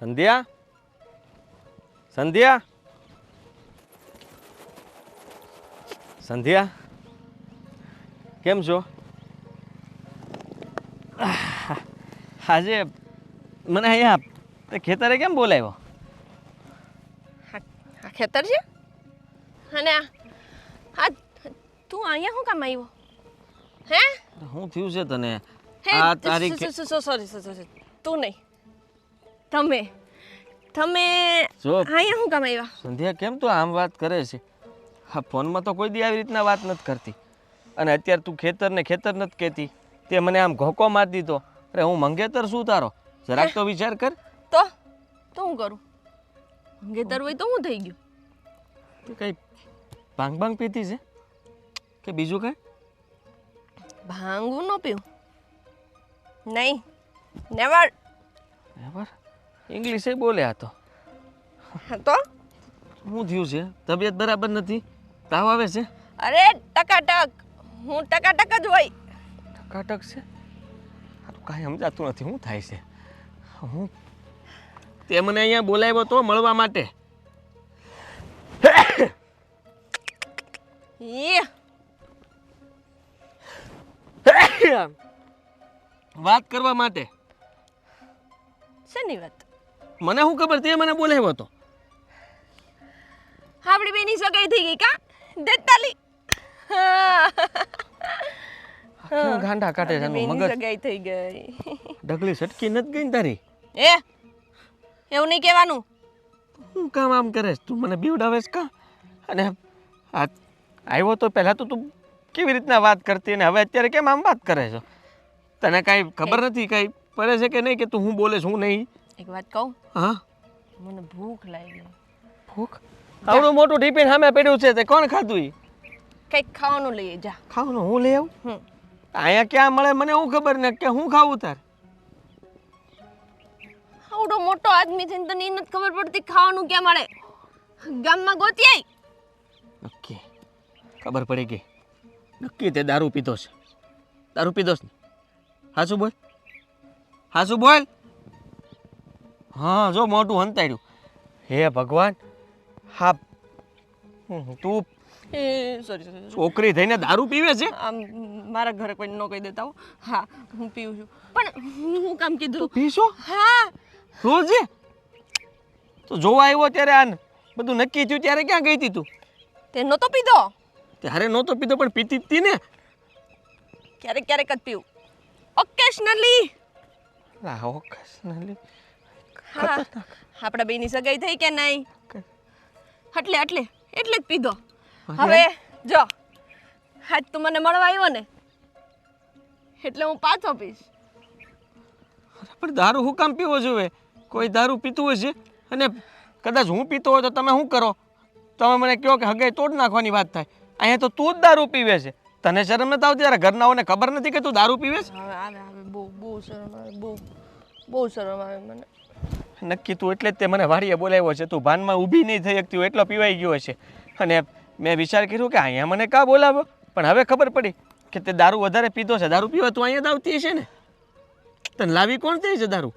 સંધ્યા સંધ્યા સંધ્યા કેમ છો? આજે મને અહીંયા ખેતરે કેમ બોલાવ્યો? આ ખેતર છે અને આ તું અહીંયા શું કામ આવ્યો? હે શું થયું છે તને? હે આ તારી સોરી તું નહીં તમે જો અહીંયા શું કામ આવ્યા? સંધ્યા કેમ તું આમ વાત કરે છે? હા, ફોનમાં તો કોઈ દી આવી રીતના વાત નથી કરતી અને અત્યારે તું ખેતર નથી કહેતી. તે મને આમ ઘોકો મારી દીધો. અરે હું મંગેતર શું તારો? જરાક તો વિચાર કર. તો હું કરું? મંગેતર હોય તો હું થઈ ગયું? તું કઈ ભાંગ પીતી છે કે બીજું કઈ? ભાંગું ન પીવું નહીં, નેવર. બરાબર ઇંગ્લિશે બોલ્યા તો તો શું થયું છે? તબિયત બરાબર નથી? તાવ આવે છે? અરે ટકાટક, હું ટકાટક જ હોય. ટકાટક છે? કાંઈ સમજાતું નથી શું થાય છે. હું તે મને અહીંયા બોલાવ્યો તો મળવા માટે. વાત કરવા માટે. શેની વાત? મને શું ખબર? તે મને બોલાવ્યો તો. આપણી બેની સગાઈ થઈ ગઈ કા? દેતાલી કેમ ગાંડા કાઢે છે એનું મગજ? સગાઈ થઈ ગઈ. ડગલી સટકી નથી ગઈ ને તારી? એવું નહીં કહેવાનું. હું કામ આમ કરે તું? મને બીવડાવેશ કા? અને આવ્યો તો પહેલાં તો તું કેવી રીતના વાત કરતી અને હવે અત્યારે કેમ આમ વાત કરે છો? તને કાંઈ ખબર નથી કાંઈ પડે છે કે નહીં કે તું હું બોલે છું નહીં? એક વાત કહું? હા મને ભૂખ લાગી. ભૂખ? આવડું મોટું ટિફિન સામે પડ્યું છે તે કોણ ખાધું? કંઈક ખાવાનું લઈએ જા. ખાવાનું હું લઈ આવું? અહીંયા ક્યાં મળે મને હું ખબર ને કે હું ખાવું તાર? આવડો મોટો આદમી છે ને તને નથી ખબર પડતી ખાવાનું ક્યાં મળે? ગામમાં ગોતી આઈ. નક્કી ખબર પડી ગઈ. નક્કી તે દારૂ પીધો છે. દારૂ પીધો છે ને? હાચું બોલ, હાચું બોલ. હા જો મોટું હંતાડ્યું. હે ભગવાન, હા તું સોરી છોકરી થઈને દારૂ પીવે છે? આમ મારા ઘરે કોઈ ન કહી દેતા હો. હા હું પીવું છું પણ હું કામ કીધું? પીશો? હા રોજે? તો જોવા આવ્યો ત્યારે આ બધું નક્કી થયું ત્યારે ક્યાં ગઈ હતી તું? તે નહોતો પીધો? ત્યારે નહોતો પીધો પણ પીતી જ હતી ને. ક્યારેક ક્યારેક જ પીવું, ઓકેશનલી. ઓકેશનલી? હા આપણા બેની સગાઈ થઈ કે નહીં એટલે જ પીધો. હવે જો આજ તું મને મળવા આવ્યો ને એટલે હું પાછો પીશ. પણ દારૂ હું કામ પીવો જોઈએ? કોઈ દારૂ પીતું હોય છે અને કદાચ હું પીતો હોય તો તમે શું કરો? તમે મને કહો કે હગાઈ તોડ નાખવાની વાત થાય. અહીંયા તો તું જ દારૂ પીવે છે. તને શરમ નથી આવતી? ત્યારે ઘરનાઓને ખબર નથી કે તું દારૂ પીવે છે? હવે બહુ શરમ આવે, બહુ શરમ આવે મને. નક્કી તું એટલે જ તે મને વાડીએ બોલાવ્યો છે. તું ભાનમાં ઊભી નહીં થઈ શકતી હોય એટલો પીવાઈ ગયો છે. અને મેં વિચાર કર્યો કે અહીંયા મને કાં બોલાવ્યો, પણ હવે ખબર પડી કે તે દારૂ વધારે પીધો છે. દારૂ પીવા તું અહીંયા જ આવતી હશે ને? તને લાવી કોણ થઈ છે દારૂ?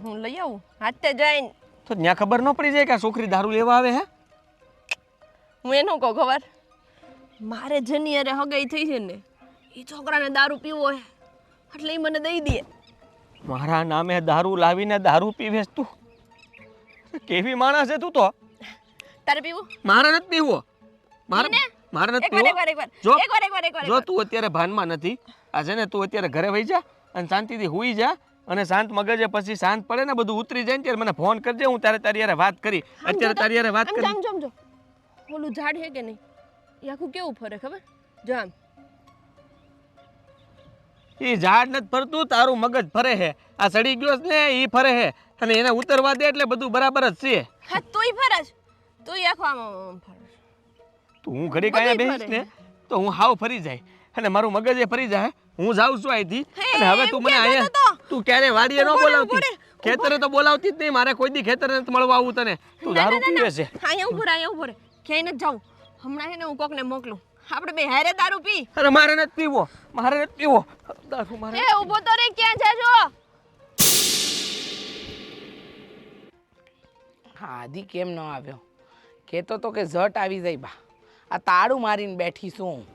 હું લઈ આવું હાથે જઈને. તો ત્યાં ખબર ન પડી જાય કે આ છોકરી દારૂ લેવા આવે? હે હું એનું કહું ખબર? મારે જેની અરે હગાઈ થઈ છે ને એ છોકરાને દારૂ પીવો હોય એટલે એ મને દઈ દે. મારા નામે દારૂ લાવીને દારૂ પીવે તું? કેવી માણસ છે તું તો? તારે પીવું? મારે નથી પીવો. મારે નથી પીવો. જો તું અત્યારે ભાનમાં નથી, આ છે ને તું અત્યારે ઘરે વહી જા અને શાંતિથી હુઈ જા અને શાંત મગજે પછી શાંત પડે ને બધું ઉતરી જાય ને ત્યારે મને ફોન કરજે. હું તારે તારી યારે વાત કરી. અત્યારે તારી યારે વાત કરી. સમજો ઓલું ઝાડ છે કે નહીં એ આખું કેવું ફરે ખબર? જો આમ એ ઝાડ નથી ફરતું, તારું મગજ ફરે છે. આ સડી ગયો છે ને એ ફરે છે અને એને ઉતરવા દે એટલે બધું બરાબર જ છે. હા તોય ફરજ, તોય આખો આમ ફરે. તું હું ઘડી કાંઈ બેસીશ ને તો હું હાવ ફરી જાય અને મારું મગજ એ ફરી જાય. હું જાઉં છું અહીંથી અને હવે તું મને અહીંયા તું ક્યારે વાડીએ ન બોલાવતી, ખેતરે તો બોલાવતી જ નહીં. મારે કોઈ દી ખેતરે નથી મળવા આવું તને. તું દારૂ પીવે છે. અહીંયા ઉભો રહે ક્યાંય નથી જાઉં. હમણાં છે ને હું કોકને મોકલું, આપણે બે હારે દારૂ પી. અરે મારે નથી પીવો, મારે નથી પીવો દારૂ. મારે એ ઊભો તો રે, ક્યાં જાજો? હા આદિ કેમ ન આવ્યો? કહેતો તો કે ઝટ આવી જાય બા. આ તાળું મારીને બેઠી છું.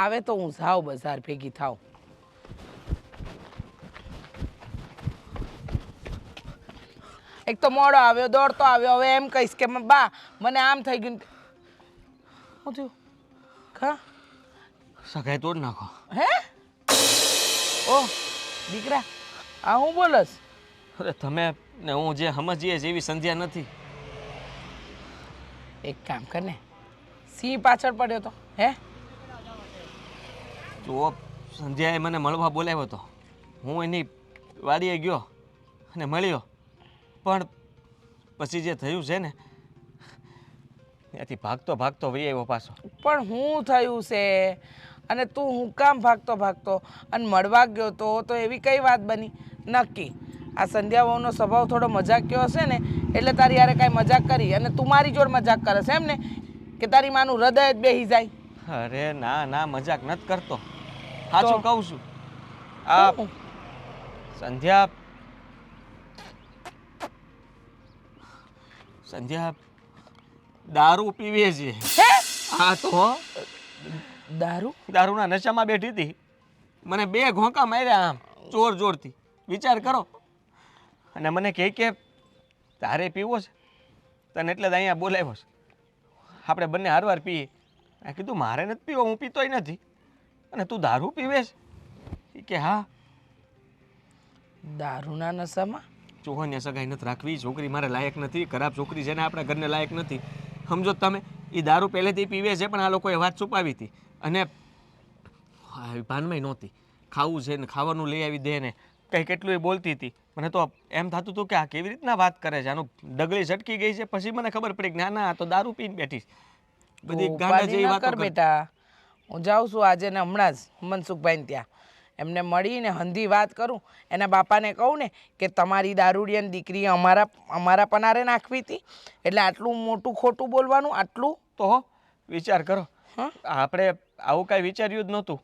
આવે તો હું જાઉં બજાર ભેગી થાઉં. એક તો મોડો આવ્યો, દોડતો આવ્યો. હવે એમ કહીશ કે બા મને આમ થઈ ગયું. શું થયું? કા સગાઈ તોડ નાખો. હે? ઓહ દીકરા, આ હું બોલસ? અરે તમે ને હું જે સમજીએ એવી સંધ્યા નથી. એક કામ કર ને, સિંહ પાછળ પડ્યો તો હે? જુઓ, સંધ્યાએ મને મળવા બોલાવ્યો હતો. હું એની વાડીએ ગયો અને મળ્યો, પણ પછી જે થયું છે ને ત્યાંથી ભાગતો ભાગતો વહી આવ્યો પાછો. પણ હું થયું છે અને તું હું કામ ભાગતો અને મળવા ગયો તો એવી કઈ વાત બની? નક્કી આ સંધ્યા વહુનો સ્વભાવ થોડો મજાકિયો હશે ને, એટલે તારી યારે કાંઈ મજાક કરી અને તું મારી જોડ મજાક કરે છે એમ ને, કે તારી માનું હૃદય જ બેહી જાય. અરે ના ના, મજાક નથી કરતો, સાચું કહું છું. આ સંધ્યા દારૂ પીવે છે. હા તો દારૂના નશામાં બેઠી હતી. મને 2 ઘોંકા માર્યા આમ જોરથી. વિચાર કરો. અને મને કહે કે તારે પીવો છે તને એટલે જ અહીંયા બોલાવ્યો છે, આપણે બંને હારવાર પીએ. મેં કીધું મારે નથી પીવો, હું પીતોય નથી. અને તું દારૂ પીવે છે? કે હા. દારૂના નશામાં? ચોહન્ય સગાઈ નથી રાખવી. છોકરી મારે લાયક નથી, ખરાબ છોકરી છે ને આપણા ઘરને લાયક નથી. સમજો તમે, એ દારૂ પહેલેથી પીવે છે, પણ આ લોકોએ વાત છુપાવી હતી. અને ભાનમાં નહોતી. ખાવું છે ને ખાવાનું લઈ આવી દે ને કંઈ કેટલું એ બોલતી હતી. મને તો એમ થતું હતું કે આ કેવી રીતના વાત કરે છે, આનું ડગલી ઝટકી ગઈ છે. પછી મને ખબર પડી કે ના ના, આ તો દારૂ પીને બેઠી. બધી ગાંડા જેવી વાતો કર. બેટા હું જાઉં છું આજે ને હમણાં જ મનસુખભાઈને ત્યાં. એમને મળીને હંધી વાત કરું. એના બાપાને કહું ને કે તમારી દારૂડિયાની દીકરી અમારા પનારે નાખવી હતી, એટલે આટલું મોટું ખોટું બોલવાનું? આટલું તો વિચાર કરો. આપણે આવું કાંઈ વિચાર્યું જ નહોતું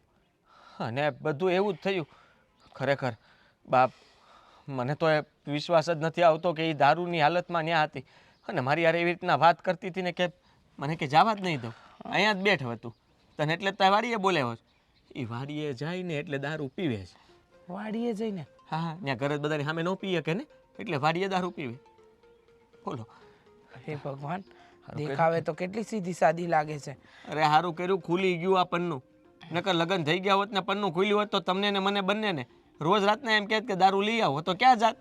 અને બધું એવું જ થયું. ખરેખર બાપ, મને તો એ વિશ્વાસ જ નથી આવતો કે એ દારૂની હાલતમાં ન્યા હતી અને મારી યાર એવી રીતના વાત કરતી હતી ને કે મને કે જવા જ નહીં દઉં, અહીંયા જ બેઠ હતું તને, એટલે તારી વાડીએ બોલાવ્યો. એ વાડીએ જઈને એટલે દારૂ પીવે છે. વાડીએ જઈને? હા, ત્યાં ઘરે બધાની સામે ન પીએ કે ને, એટલે વાડીએ દારૂ પીવે. બોલો. હે ભગવાન, દેખાવે તો કેટલી સીધી સાદી લાગે છે. અરે સારું કર્યું ખુલી ગયું આ પન્નું, નકર લગ્ન થઈ ગયા હોત ને પન્નું ખુલ્યું હોત તો તમને ને મને બંનેને રોજ રાતના એમ કહેત કે દારૂ લઈ આવો, તો ક્યાં જાત?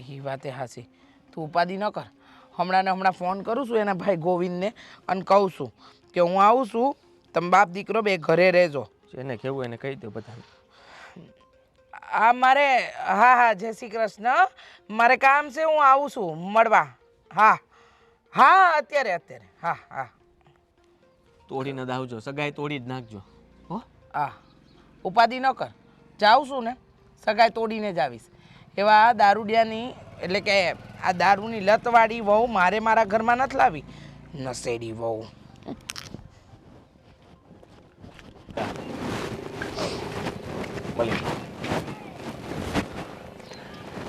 એ વાતે હાસી, તું ઉપાધિ ન કર. હમણાં ફોન કરું છું એના ભાઈ ગોવિંદને અને કહું છું કે હું આવું છું, તમે બાપ દીકરો બે ઘરે રહેજો. જેને કહેવું એને કહી દો બધા. આ મારે હા જય શ્રી કૃષ્ણ, મારે કામ છે, હું આવું છું મળવા. હા અત્યારે હા. તોડીને દાવજો, સગાઈ તોડી જ નાખજો. હો હા, ઉપાધિ ન કર. જાઉં છું ને સગાઈ તોડીને જ આવીશ. એવા દારૂડિયાની એટલે કે આ દારૂની લતવાળી વહુ મારે મારા ઘરમાં નથી લાવી. નશેડી વહુ.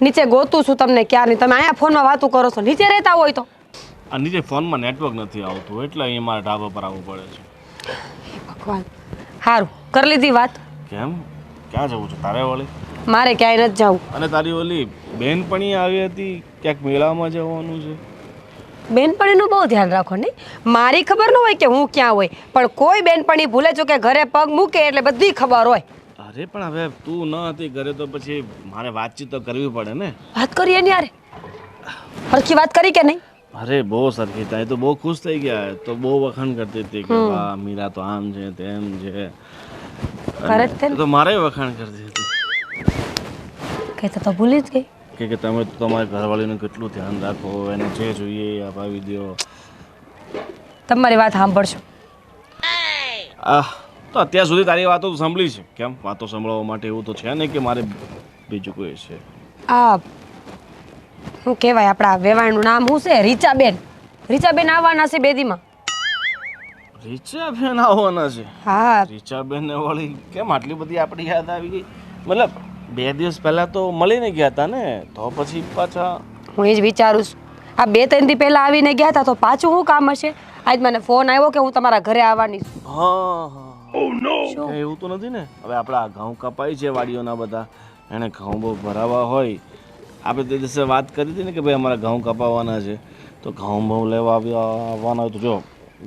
નીચે ગોતું છું તમને ક્યારની, તમે અહીંયા ફોનમાં વાતું કરો છો. નીચે રહેતા હોય તો આ નીચે ફોનમાં નેટવર્ક નથી આવતું, એટલે અહીં મારે ઢાબા પર આવવું પડે છે. ભગવાન, સારું કરી લીધી વાત. કેમ, ક્યાં જવું છે તારે વળી? મારે ક્યાંય નથી જવું. અને તારી ઓલી બેનપણી આવી હતી, ક્યાંક મેળામાં જવાનું છે. બેનપણીનું બહુ ધ્યાન રાખો નહીં. મારી ખબર ન હોય કે હું ક્યાં હોય, પણ કોઈ બેનપણી ભૂલે છો કે ઘરે પગ મૂકે એટલે બધી ખબર હોય. અરે પણ હવે તું ન હતી ઘરે તો પછી મારે વાતચીત તો કરવી પડે ને. વાત કરીએ ને યાર, હરખી વાત કરી કે નહીં? અરે બહુ સરખી થાય તો બહુ ખુશ થઈ ગયા, તો બહુ વખાણ કરતી હતી કે વાહ મીરા તો આમ છે તેમ છે. કરે જ તે ને. તો મારે વખાણ કરતી હતી કહેતા તો ભૂલી જ ગઈ કે તમે તો તમારી ઘરવાળીનું કેટલું ધ્યાન રાખો, એને જે જોઈએ એ અપાવી દો. તમારી વાત સાંભળશો. તો અત્યાર સુધી તારી વાતો તો સાંભળી છે. કેમ, વાતો સાંભળવા માટે એવું તો છે ને કે મારે બીજું કોઈ છે? આ શું કહેવાય, આપણા વેવાણનું નામ શું છે? રીચાબેન. રીચાબેન આવવાના છે બેદીમાં. રીચાબેન આવવાના છે? હા. રીચાબેન ને વળી કેમ આટલી બધી આપણી યાદ આવી ગઈ? મતલબ 2 દિવસ પહેલા તો મળીને ગયા હતા ને, તો પછી પાછા હું એ જ વિચારું છું આ 2-3 દી પહેલાં આવીને ગયા હતા તો પાછું શું કામ હશે? આજ મને ફોન આવ્યો કે હું તમારા ઘરે આવવાની છું. હા હા એવું તો નથી ને? હવે આપણા ઘઉં કપાય છે વાડીઓના બધા, એને ઘઉં બહુ ભરાવા હોય. આપણે તે દિવસે વાત કરી હતી ને કે ભાઈ અમારા ઘઉં કપાવવાના છે, તો ઘઉં બહુ લેવા આવવાના હોય તો જો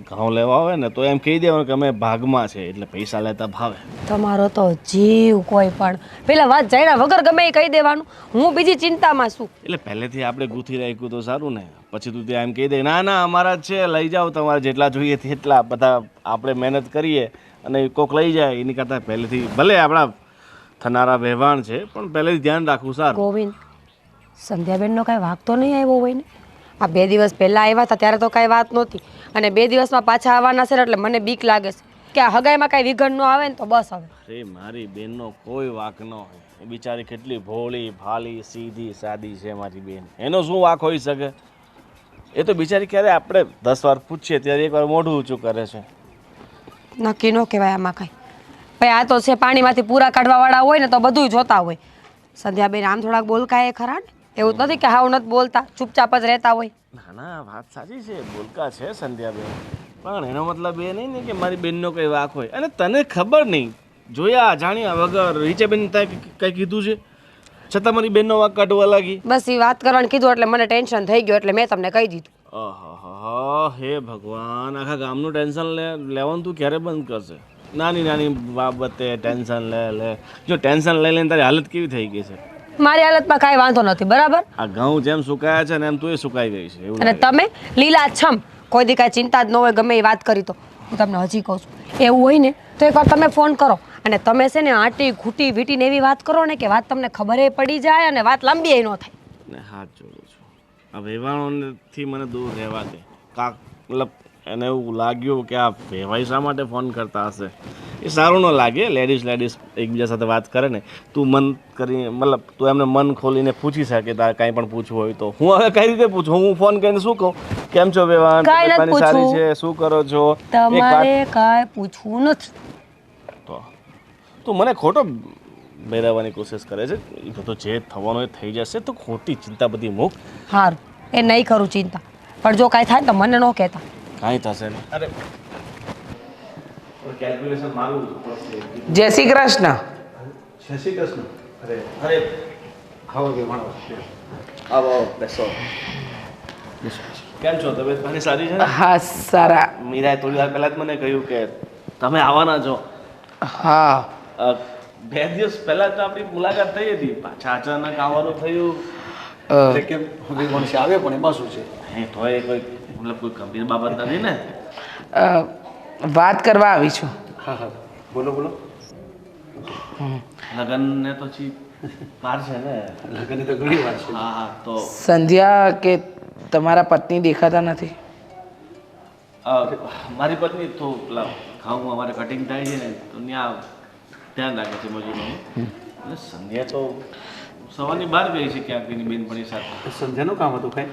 ઘઉં લેવા આવે ને તો એમ કહી દેવાનું કે અમે ભાગમાં છે એટલે પૈસા લેતા ભાવે. તમારો તો જીવ કોઈ પણ પેલા વાત જાણ્યા વગર ગમે એ કહી દેવાનું. હું બીજી ચિંતામાં છું. એટલે પહેલેથી આપણે ગૂંથી રાખ્યું તો સારું ને. પછી તું ત્યાં એમ કહી દે ના ના અમારા જ છે, લઈ જાઓ તમારે જેટલા જોઈએ તેટલા. બધા આપણે મહેનત કરીએ અને કોક લઈ જાય એની કરતાં પહેલેથી ભલે આપણા થનારા વ્યવહાર છે પણ પહેલેથી ધ્યાન રાખવું સારું. ગોવિંદ, સંધ્યાબેનનો કાંઈ વાંક તો નહીં આવ્યો હોય ને? આ 2 દિવસ પહેલાં આવ્યા હતા ત્યારે તો કાંઈ વાત નહોતી, અને 2 દિવસમાં પાછા આવવાના છે એટલે મને બીક લાગે છે કે આ હગાઈમાં કાંઈ વિઘન ન આવે ને તો બસ હવે. અરે મારી બેનનો કોઈ વાંક ન હોય. એ બિચારી કેટલી ભોળી ભાલી સીધી સાદી છે મારી બેન, એનો શું વાંક હોઈ શકે? એ તો બિચારી ક્યારે આપણે 10 વાર પૂછીએ ત્યારે એકવાર મોઢું ઊંચું કરે છે. નક્કી ન કહેવાય આમાં કાંઈ. ભાઈ આ તો છે પાણીમાંથી પૂરા કાઢવાવાળા હોય ને તો બધું જોતા હોય. સંધ્યાબેન આમ થોડાક બોલકા એ ખરા ને? એવું જ નથી કે હાવ નથી બોલતા, ચૂપચાપ જ રહેતા હોય. ના ના વાત સાચી છે, બોલકા છે સંધ્યાબેન, પણ એનો મતલબ એ નહીં ને કે મારી બેનનો કંઈ વાંક હોય. અને તને ખબર નહીં, જોયા જાણ્યા વગર રીચાબેન કંઈ કીધું છે છતાં મારી બેનનો વાંક કાઢવા લાગી. બસ એ વાત કરવાનું કીધું એટલે મને ટેન્શન થઈ ગયું એટલે મેં તમને કહી દીધું. આહા હે ભગવાન, આખા ગામનું ટેન્શન લેવાનું તું ક્યારે બંધ કરશે? નાની નાની બાબતે ટેન્શન લે. જો ટેન્શન લઈ લઈને તારી હાલત કેવી થઈ ગઈ છે. મારી હાલતમાં કાંઈ વાંધો નથી, બરાબર? આ ઘઉં જેમ સુકાયા છે ને એમ તું એ સુકાઈ ગઈ છે એવું અને લાગે. તમે લીલાછમ, કોઈ દી કાંઈ ચિંતા જ ન હોય ગમે એ વાત કરી તો. હું તમને હજી કહું છું, એવું હોય ને તો એકવાર તમે ફોન કરો અને તમે છે ને આટી ખૂટી વીટીને એવી વાત કરો ને કે વાત તમને ખબરે પડી જાય અને વાત લાંબી ન થાય. ને હાથ જોડું છું, આ વ્યવહારોથી મને દૂર રહેવા દે. કાક મતલબ એને એવું લાગ્યું કે આ વેવાઈ શા માટે ફોન કરતા હશે, એ સારું ન લાગે. લેડીઝ એકબીજા સાથે વાત કરે ને, તું મન કરી મતલબ તું એમને મન ખોલીને પૂછી શકે તારે કાંઈ પણ પૂછવું હોય તો. હું હવે કઈ રીતે પૂછું? હું ફોન કરીને શું કહું? કેમ છો વેવાન, કાંઈ નથી તબિયત સારી પૂછવું. છે, શું કરો છો? એક તમારે વાત કાંઈ પૂછવું નથી. તો તું મને ખોટો બેરાવવાની કોશિશ કરે છે. એ બધું જે થવાનું એ થઈ જશે, તો ખોટી ચિંતા બધી મૂક. સારું, એ નહીં કરું ચિંતા, પણ જો કાંઈ થાય તો મને ન કહેતા. કાંઈ થશે નહીં. અરે કેલ્ક્યુલેશન મારું પડશે. જય શ્રી કૃષ્ણ. જય શ્રી કૃષ્ણ. અરે આવો કે માણો. આવો બેસો. કેમ છો? તબિયત પાણી સારી છે ને? હા સારા. મીરાએ થોડી વાર પહેલા જ મને કહ્યું કે તમે આવવાના છો. હા 2 દિવસ પહેલા તો આપણી મુલાકાત થઈ હતી, પાછા અચાનક આવવાનું થયું. એટલે કેમ મનુષ્ય આવે પણ એમાં શું છે? તો એ કોઈ મતલબ કોઈ ગંભીર બાબત નથી ને? વાત કરવા આવી છું. હા હા બોલો બોલો. લગ્નને તો વાર છે ને? લગ્નની તો ઘણી વાર છે. હા હા તો સંધ્યા કે તમારા પત્ની દેખાતા નથી. મારી પત્ની તો પેલા ઘઉં અમારે કટિંગ થાય છે ને તો ત્યાં ધ્યાન રાખે છે મજૂરોનું. અને સંધ્યા તો સવારની બહાર ગઈ છે ક્યાંક એની બેનપણી સાથે. સંધ્યાનું કામ હતું કઈ?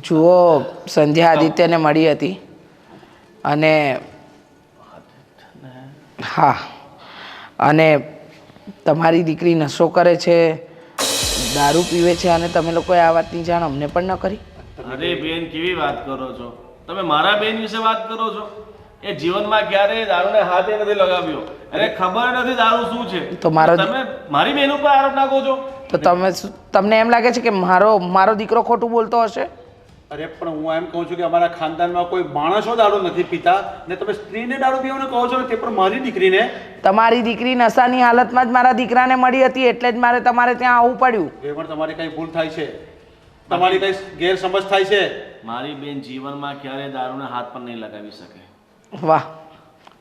જુઓ, સંધ્યા આદિત્યને મળી હતી અને હા, અને તમારી દીકરી નશો કરે છે, દારૂ પીવે છે, અને તમે લોકોએ આ વાતની જાણ અમને પણ ન કરી. અરે બેન કેવી વાત કરો છો તમે? મારા બેન વિશે વાત કરો છો? એ જીવનમાં ક્યારેય દારૂને હાથે નથી લગાવ્યો, અને ખબર નથી દારૂ શું છે. તો મારો તમે મારી બેન ઉપર આરોપ નાખો છો? તો તમને એમ લાગે છે કે મારો દીકરો ખોટું બોલતો હશે? અરે પણ હું એમ કહું છું કે અમારા ખાનદાનમાં કોઈ માણસો દારૂ નથી પીતા, ને તમે સ્ત્રીને દારૂ પીવાનું કહો છો ને તે પણ મારી દીકરીને. તમારી દીકરી નશાની હાલતમાં જ મારા દીકરાને મળી હતી એટલે જ મારે તમારે ત્યાં આવવું પડ્યું. એ પણ તમારી કઈ ભૂલ થાય છે, તમારી કઈ ગેરસમજ થાય છે. મારી બેન જીવનમાં ક્યારેય દારૂને હાથ પણ નહીં લગાવી શકે. વાહ,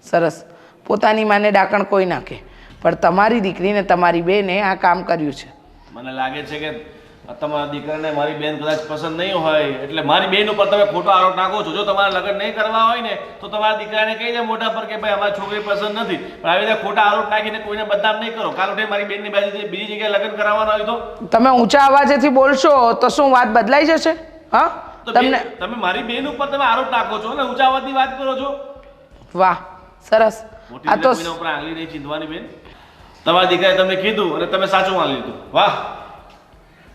સરસ. પોતાની માને ડાકણ કોઈ નાખે, પણ તમારી દીકરીને તમારી બેને આ કામ કર્યું છે. મને લાગે છે કે તમારા દીકરાને મારી બેન કદાચ પસંદ નહીં હોય એટલે મારી બેન ઉપર તમે ખોટો આરોપ નાખો છો. જો તમારે લગ્ન નહીં કરવા હોય ને તો તમારા દીકરાને કહી દે મોઢા પર કે ભાઈ અમારી છોકરી પસંદ નથી, પણ આવી રીતે ખોટા આરોપ નાખીને કોઈને બદનામ નહીં કરો. કાલ ઉઠે મારી બેનની બીજી જગ્યાએ લગ્ન કરાવવાના હોય તો તમે ઊંચા અવાજેથી બોલશો તો શું વાત બદલાઈ જશે? હા, તમે મારી બેન ઉપર તમે આરોપ નાખો છો અને ઊંચા અવાજની વાત કરો છો. વાહ, સરસ. મોટી આ તો કોઈના ઉપર આંગળી નહીં ચીંધવાની બેન. તમારા દીકરાએ તમને કીધું અને તમે સાચું માની લીધું. વાહ.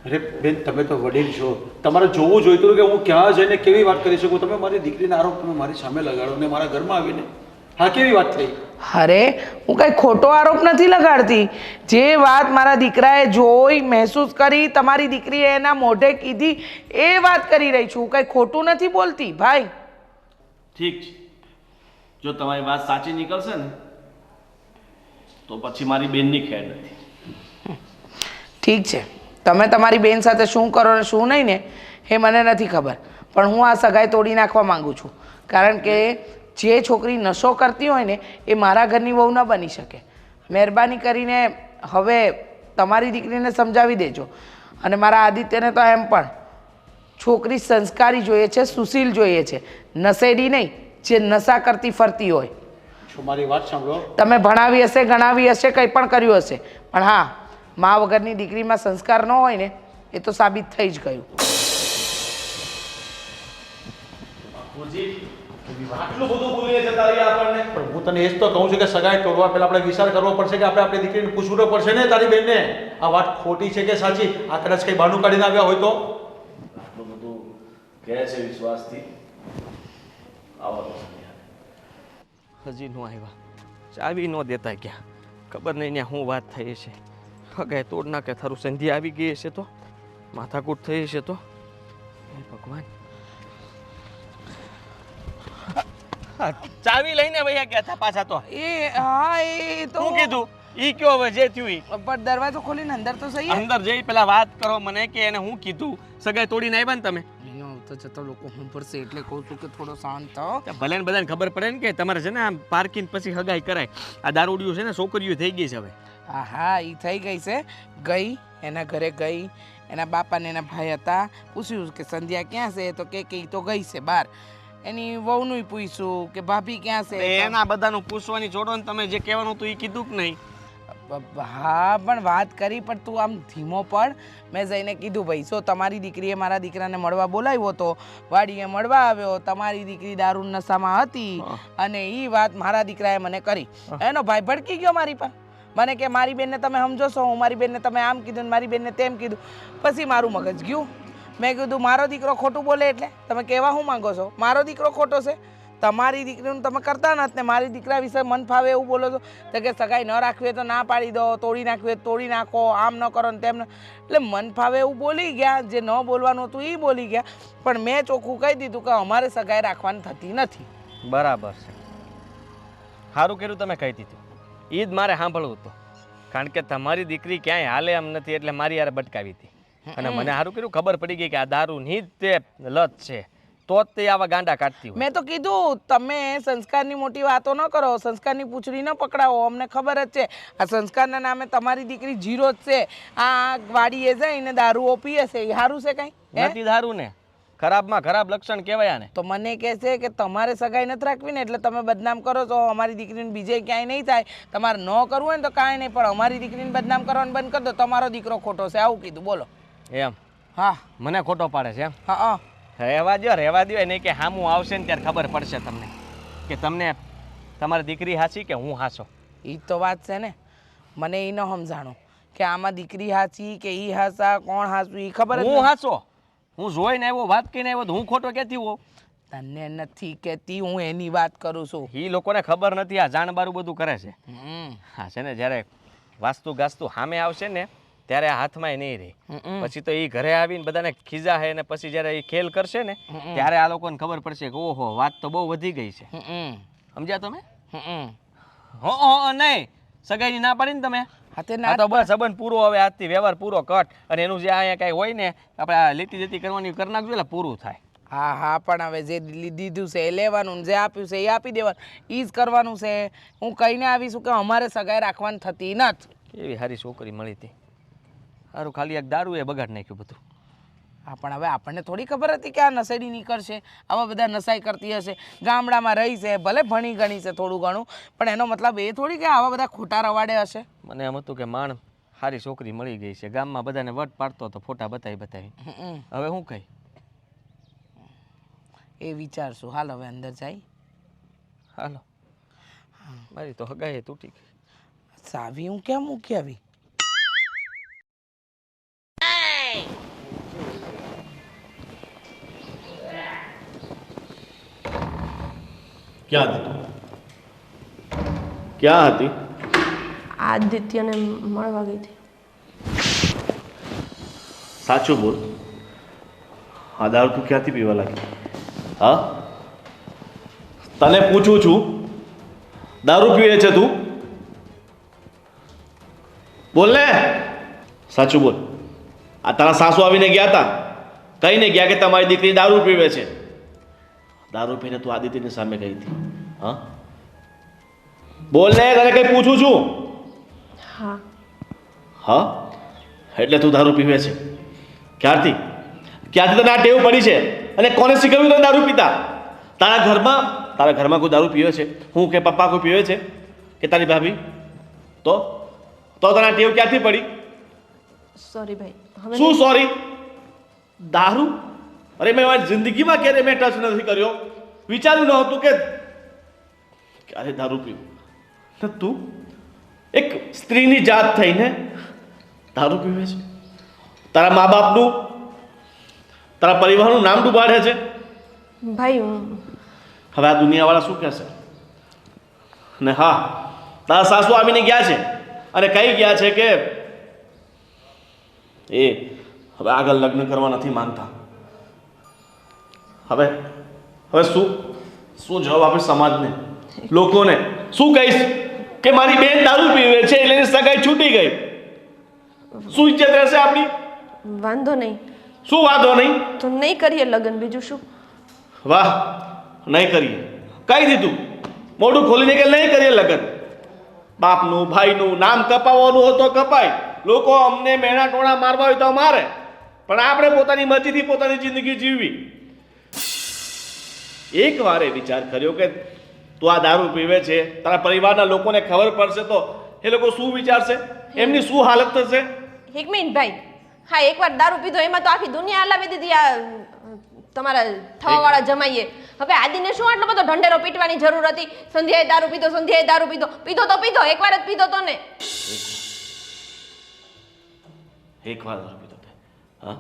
અરે બેન તમે તો વડીલ છો, તમારે જોવું જોઈતું કે હું ક્યાં જઈને કેવી વાત કરી શકું. તમે મારી દીકરીના આરોપ તમે મારી સામે લગાડો ને મારા ઘરમાં આવીને હા કેવી વાત થઈ. અરે હું કઈ ખોટો આરોપ નથી લગાડતી. જે વાત મારા દીકરાએ જોઈ મહેસૂસ કરી, તમારી દીકરીએ એના મોઢે કીધી, એ વાત કરી રહી છું. કઈ ખોટું નથી બોલતી ભાઈ. ઠીક છે, જો તમારી વાત સાચી નીકળશે ને તો પછી મારી બેનની ખેર નથી. ઠીક છે, તમે તમારી બેન સાથે શું કરો ને શું નહીં ને એ મને નથી ખબર, પણ હું આ સગાઈ તોડી નાખવા માંગુ છું. કારણ કે જે છોકરી નશો કરતી હોય ને એ મારા ઘરની વહુ ન બની શકે. મહેરબાની કરીને હવે તમારી દીકરીને સમજાવી દેજો. અને મારા આદિત્યને તો એમ પણ છોકરી સંસ્કારી જોઈએ છે, સુશીલ જોઈએ છે, નશેડી નહીં જે નશા કરતી ફરતી હોય. છો મારી વાત સાંભળો. તમે ભણાવી હશે, ગણાવી હશે, કંઈ પણ કર્યું હશે, પણ હા મા વગરની દીકરીમાં સંસ્કાર ન હોય ને એ તો સાબિત થઈ જ ગયું. આટલું બધું બોલીએ છે તારી આપણને. પણ હું તને એ જ તો કહું છું કે સગાઈ તોડવા પહેલા આપણે વિચાર કરવો પડશે કે આપણે આપણી દીકરીને પૂછવું પડશે ને તારી બેનને આ વાત ખોટી છે કે સાચી. આ કદાચ કંઈ બહાનું કાઢીને આવ્યા હોય તો. આટલું બધું કહે છે વિશ્વાસથી. આવો તો હજી નો આવ્યા, ચાવી ન દેતા ક્યાં ખબર નહીં ને શું વાત થઈ છે. હગાય તોડ નાખે થારું સંધ્યા આવી ગઈ હશે તો, માથાકૂટ થઈ હશે તો. હે ભગવાન, ચાવી લઈને વયા ગયા હતા પાછા તો. એ હા એ તો શું કીધું ઈ કયો હવે જે થયું ઈ. પણ દરવાજો ખોલીને અંદર તો સહી. અંદર જઈ પેલા વાત કરો મને કે એને હું કીધું. સગાઈ તોડીને આવ્યા ને તમે. તો જતો લોકો હું પડશે એટલે કહું છું કે થોડો શાંત થાઓ. ભલે ને બધાને ખબર પડે ને કે તમારે છે ને આમ પાર્કિંગ પછી હગાઈ કરાય. આ દારૂડિયું છે ને છોકરીઓ થઈ ગઈ છે હવે. હા હા એ થઈ ગઈ છે. ગઈ એના ઘરે ગઈ, એના બાપા ને એના ભાઈ હતા, પૂછ્યું કે સંધ્યા ક્યાં છે તો કે ઈ તો ગઈ છે બહાર. એની વહુનું પૂછ્યું કે ભાભી ક્યાં છે. એના બધાનું પૂછવાની જોડો ને તમે જે કહેવાનું હતું એ કીધું કે નહીં. હા પણ વાત કરી, પણ તું આમ ધીમો પડ. મેં જઈને કીધું ભાઈ જો તમારી દીકરીએ મારા દીકરાને મળવા બોલાવ્યો હતો, વાડીએ મળવા આવ્યો, તમારી દીકરી દારૂ નશામાં હતી અને એ વાત મારા દીકરાએ મને કરી. એનો ભાઈ ભડકી ગયો મારી પર. મને કે મારી બેનને તમે સમજો છો, હું મારી બેનને તમે આમ કીધું ને મારી બેનને તેમ કીધું. પછી મારું મગજ ગયું. મેં કીધું મારો દીકરો ખોટું બોલે એટલે તમે કહેવા શું માંગો છો? મારો દીકરો ખોટો છે? તમારી દીકરીનું તમે કરતા નથી ને મારી દીકરા વિશે મન ફાવે એવું બોલો છો. તો કે સગાઈ ન રાખવી તો ના પાડી દો, તોડી નાખવી તોડી નાખો, આમ ન કરો ને તેમ ન. એટલે મન ફાવે એવું બોલી ગયા. જે ન બોલવાનું હતું એ બોલી ગયા. પણ મેં ચોખ્ખું કહી દીધું કે અમારે સગાઈ રાખવાની થતી નથી. બરાબર છે, સારું કર્યું તમે કહી દીધું. એ જ મારે સાંભળવું હતું, કારણ કે તમારી દીકરી ક્યાંય હાલે એમ નથી એટલે મારી યાર બટકાવી હતી. અને મને સારું કર્યું ખબર પડી ગઈ કે આ દારૂની જ તે લત છે, તો જ તે આવા ગાંડા કાઢતી હોય. મેં તો કીધું તમે સંસ્કારની મોટી વાતો ન કરો, સંસ્કારની પૂંછડી ન પકડાવો. અમને ખબર જ છે આ સંસ્કારના નામે તમારી દીકરી જીરો જ છે. આ વાડીએ જઈને દારૂઓ પીએ છે એ સારું છે કંઈ? નથી દારૂ ને ખરાબમાં ખરાબ લક્ષણ કહેવાય ને. તો મને કહે છે કે તમારે સગાઈ નથી રાખવી ને એટલે તમે બદનામ કરો છો. અમારી દીકરીને બીજે ક્યાંય નહીં થાય. તમારે ન કરવું હોય ને તો કાંઈ નહીં, પણ અમારી દીકરીને બદનામ કરવાનું બંધ કરી દો. તમારો દીકરો ખોટો છે આવું કીધું. બોલો. એમ? હા મને ખોટો પાડે છે એમ? હા રહેવા દો નહીં કે હામું આવશે ને ત્યારે ખબર પડશે તમને કે તમને તમારી દીકરી હાચી કે હું હાચો. એ જ તો વાત છે ને. મને એ ન સમજાણું કે આમાં દીકરી હાચી કે ઈ હાચા, કોણ હાચું એ ખબર જ હું નથી. હાચો? હું જોઈને આવ્યો, વાત કરીને આવ્યો તો હું ખોટો કહેતી હોઉં? તને નથી કહેતી, હું એની વાત કરું છું. એ લોકોને ખબર નથી, આ જાણબારું બધું કરે છે. હમ. હા છે ને, જ્યારે વાસ્તુ ગાસ્તુ સામે આવશે ને ત્યારે આ હાથમાં નહીં રહે. પછી તો એ ઘરે આવીને બધાને ખીજા હે ને પછી જ્યારે એ ખેલ કરશે ને ત્યારે આ લોકોને ખબર પડશે કે ઓહો વાત તો બહુ વધી ગઈ છે. સમજ્યા તમે? હો નહીં, સગાઈની ના પાડી ને તમે. આ તો બસ સંબંધ પૂરો, હવે આજથી વ્યવહાર પૂરો કટ. અને એનું જે અહીંયા કાંઈ હોય ને આપણે આ લીટી જતી કરવાની કરી નાખજો એટલે પૂરું થાય. હા હા પણ હવે જે દીધું છે એ લેવાનું, જે આપ્યું છે એ આપી દેવાનું, એ જ કરવાનું છે. હું કહીને આવીશું કે અમારે સગાઈ રાખવાની થતી નથી. એવી સારી છોકરી મળી હતી, સારું ખાલી એક દારૂ એ બગાડ નાખ્યું બધું. હા પણ હવે આપણને થોડી ખબર હતી કે આ નશેડી નીકળશે, આવા બધા નશાઈ કરતી હશે. ગામડામાં રહી છે, ભલે ભણી ગણી છે થોડું ઘણું, પણ એનો મતલબ એ થોડી કે આવા બધા ખોટા રવાડે હશે. મને એમ હતું કે માણ સારી છોકરી મળી ગઈ છે, ગામમાં બધાને વટ પાડતો હતો ફોટા બતાવી. હવે હું કહી એ વિચારશું. હાલ હવે અંદર જાય. હાલો, મારી તો હગાઈ તૂટી ગઈ. સાવી હું ક્યાં મૂકી આવી? ક્યાં હતી તું? ક્યાં હતી? આદિત્યને મળવા ગઈ હતી. સાચું બોલ. આ દારૂ તું ક્યાંથી પીવા લાગી? હા, તને પૂછું છું, દારૂ પીવે છે તું? બોલ ને, સાચું બોલ. આ તારા સાસુ આવીને ગયા હતા, કહીને ગયા કે તમારી દીકરી દારૂ પીવે છે. દારૂ પીને તું આદિત્યની સામે ગઈ હતી? હા, બોલ ને, તને કઈ પૂછું છું. હા. હા, એટલે તું દારૂ પીવે છે? ક્યારથી? ક્યાંથી તને આ ટેવ પડી છે? અને કોને શીખવ્યું તને દારૂ પીતા? તારા ઘરમાં કોઈ દારૂ પીવે છે? હું કે પપ્પા કોઈ પીવે છે કે તારી ભાભી? તો તને આ ટેવ ક્યાંથી પડી? સોરી ભાઈ. હવે શું સોરી? દારૂ? અરે મેં મારી જિંદગીમાં ક્યારે મેં ટચ નથી કર્યો. વિચાર્યું ન હતું કે ક્યારે દારૂ પીવું. ને તું એક સ્ત્રીની જાત થઈને દારૂ પીવે છે? તારા મા બાપનું, તારા પરિવારનું નામ ડૂબાડે છે. ભાઈ હું હવે આ દુનિયાવાળા શું કહેશે? ને હા, તારા સાસુ આવીને ગયા છે અને કહી ગયા છે કે એ હવે આગળ લગ્ન કરવા નથી માંગતા. હવે શું જવાબ આપે સમાજને, લોકોને? શું કહીશ કે મારી બેન દારૂ પીવે છે એટલે એની સગાઈ છૂટી ગઈ? શું ઇજ્જત રહેશે આપણી? વાંધો નહીં શું વાંધો નહીં? તો નહીં કરીએ લગ્ન, બીજું શું. વાહ, નહીં કરીએ. કહી દીધું મોઢું ખોલીને કે નહીં કરીએ લગ્ન. બાપનું ભાઈનું નામ કપાવવાનું હોય તો કપાય. લોકો અમને મેણા ટોણા મારવા હોય તો મારે, પણ આપણે પોતાની મરજીથી પોતાની જિંદગી જીવવી. એક વાર એ વિચાર કર્યો કે તું આ દારૂ પીવે છે, તારા પરિવારના લોકોને ખબર પડશે તો એ લોકો શું વિચારશે? એમની શું હાલત થશે? એક મિનિટ ભાઈ. હા, એકવાર દારૂ પીધો એમાં તો આખી દુનિયા હલાવી દીધી આ તમારા થવાવાળા જમાઈએ. હવે આદિને શું આટલો બધો ઢંઢેરો પીટવાની જરૂર હતી? સંધ્યાએ દારૂ પીધો, સંધ્યાએ દારૂ પીધો. પીધો તો પીધો, એકવાર જ પીધો તો ને. એક વાર દારૂ પીધો તે? હા,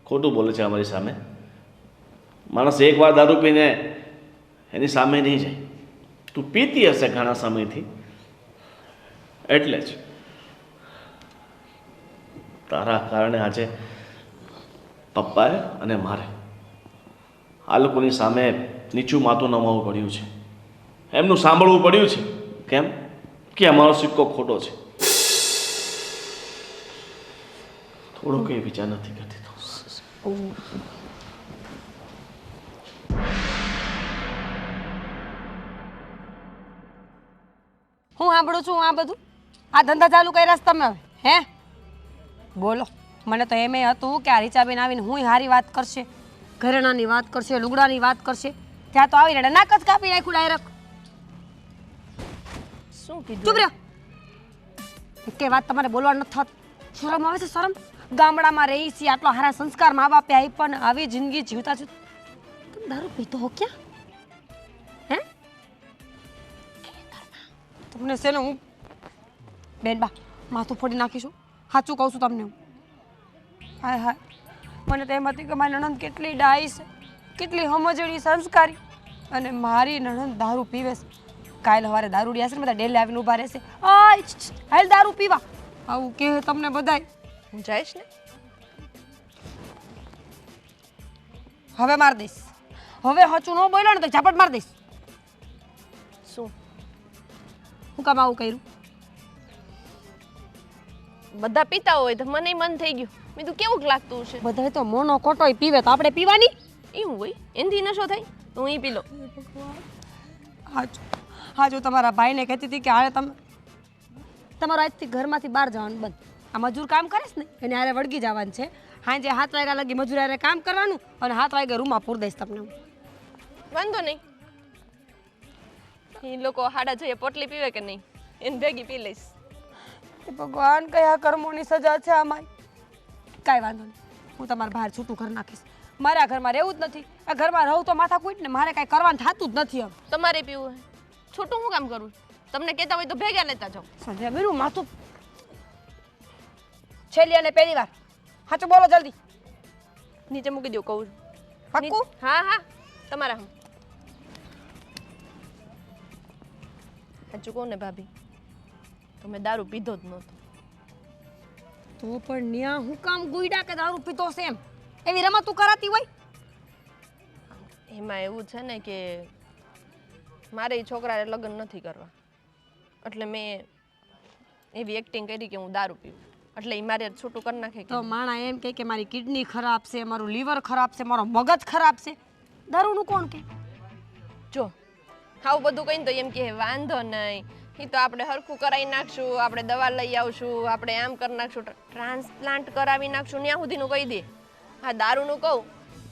ખોટું બોલે છે અમારી સામે. માણસ એક વાર દારૂ પીને એની સામે નહીં જાય. તું પીતી હશે ઘણા સમયથી, એટલે જ તારા કારણે આજે પપ્પાએ અને મારે આ લોકોની સામે નીચું માથું નમાવવું પડ્યું છે. એમનું સાંભળવું પડ્યું છે. કેમ? કે અમારો સિક્કો ખોટો છે. થોડો કંઈ વિચાર નથી કરતી તો. હું સાંભળું છું આ બધું? આ ધંધા ચાલુ કર્યા છે તમે હવે? હે બોલો. મને તો એમ હતું કે આ રીચાબેન આવીને હું હારી વાત કરશે, ઘરેણાની વાત કરશે, લુગડાની વાત કરશે. ત્યાં તો આવીને નાક જ કાપી નાખ્યું ડાયરેક્ટ. શું કીધું? ચૂપ રહ્યો. કે વાત તમારે બોલવા નથી થત. શરમ આવે છે? શરમ? ગામડામાં રહી છીએ, આટલો સારા સંસ્કાર મા બાપે આપ્યા, પણ આવી જિંદગી જીવતા છું દારૂ પીતો હો ક્યાં? હે તમને છે ને હું બેન બા માથું ફોડી નાખીશું. સાચું કહું છું તમને હું. હાય હાય, મને તો એમ હતી કે મારી નણંદ કેટલી ડાઈ છે, કેટલી સમજણી, સંસ્કારી, અને મારી નણંદ દારૂ પીવે છે. કાલે સવારે દારૂડિયા છે ને બધા ડેલે આવીને ઊભા રહેશે, હાલ દારૂ પીવા, આવું કહે તમને બધાય. હું જઈશ ને. હવે માર દઈશ. હવે હચું ન બોલ્યો ને તો ઝાપટ માર દઈશ. શું? હું કામ આવું કર્યું? બધા પીતા હોય તો મને મન થઈ ગયું. મેં તું કેવું લાગતું હશે? બધાય તો મોનો ખોટોય પીવે તો આપણે પીવાની? એવું હોય? એનથી નશો થાય તો હું પી લો. હાજો તમારા ભાઈને કહેતી હતી કે હારે તમે તમારો આજથી ઘરમાંથી બહાર જવાનું બંધ. આ મજૂર કામ કરે છે ને એને હારે વળગી જવાનું છે. સાંજે 7 વાગ્યા લગી મજૂર હારે કામ કરવાનું અને 7 વાગે રૂમમાં પૂર દઈશ તમને. વાંધો નહીં. એ લોકો હાડા જઈએ પોટલી પીવે કે નહીં એને ભેગી પી લઈશ. ભગવાન કયા કર્મોની સજા છે અમારી. કાંઈ વાંધો નહીં, હું તમારા બહાર છૂટું કરી નાખીશ. મારે આ ઘરમાં રહેવું જ નથી. આ ઘરમાં રહું તો માથા કૂટ ને મારે કાંઈ કરવાનું થતું જ નથી. હવે તમારે પીવું હોય છૂટું હું કામ કરું? તમને કહેતા હોય તો ભેગા લેતા જાઓ. સંજય મીરું માથું છેલ્લી અને પહેલી વાર સાચું બોલો જલ્દી. નીચે મૂકી દો કહું છું. પાક્કું? હા હા તમારા સાચું કહું ને ભાભી, તો મેં દારૂ પીધો જ નહોતો. તો પણ ન્યા હું કામ ગુઈડા કે દારૂ પીતો છે એમ એવી રમતું કરાતી હોય? એમાં એવું છે ને કે મારે એ છોકરાને લગ્ન નથી કરવા, એટલે મેં એવી એક્ટિંગ કરી કે હું દારૂ પીવું, એટલે એ મારે છૂટું કરી નાખે. તો માણા એમ કહે કે મારી કિડની ખરાબ છે, મારું લીવર ખરાબ છે, મારો મગજ ખરાબ છે. દારૂનું કોણ કે? જો આવું બધું કહીને તો એમ કે વાંધો નહીં, એ તો આપણે હરખું કરાવી નાખશું, આપણે દવા લઈ આવશું, આપણે આમ કરી નાખશું, ટ્રાન્સપ્લાન્ટ કરાવી નાખશું, ત્યાં સુધીનું કહી દે. હા દારૂનું કહું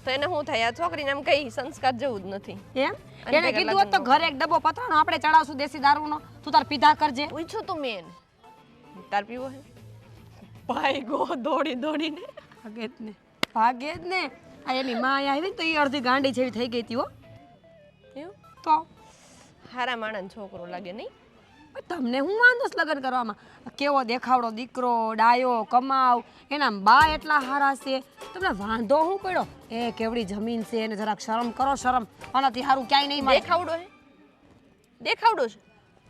તો એને શું થાય? આ છોકરીને આમ કઈ સંસ્કાર જેવું જ નથી. એમ એને કીધું હોત તો ઘરે એક ડબ્બો પતરાનો આપણે ચડાવશું દેશી દારૂનો, તું તાર પીધા કરજે. પૂછ્યું તું મેં એને, તાર પીવો હે? ભાઈ ગો દોડી દોડીને ભાગે જ ને. આ એની માં અહીંયા આવી ને તો એ અડધી ગાંડી જેવી થઈ ગઈ હતી હો. એવું તો હારા માણસ છોકરો લાગે નહીં? તમને હું વાંધો છે લગ્ન કરવામાં? કેવો દેખાવડો દીકરો, ડાયો, કમાવ, એના બા એટલા હારા છે, તમને વાંધો શું પડ્યો? એ કેવડી જમીન છે, એને જરાક શરમ કરો, શરમ. આનાથી સારું ક્યાંય નહીં મળે. દેખાવડો હે? દેખાવડો છે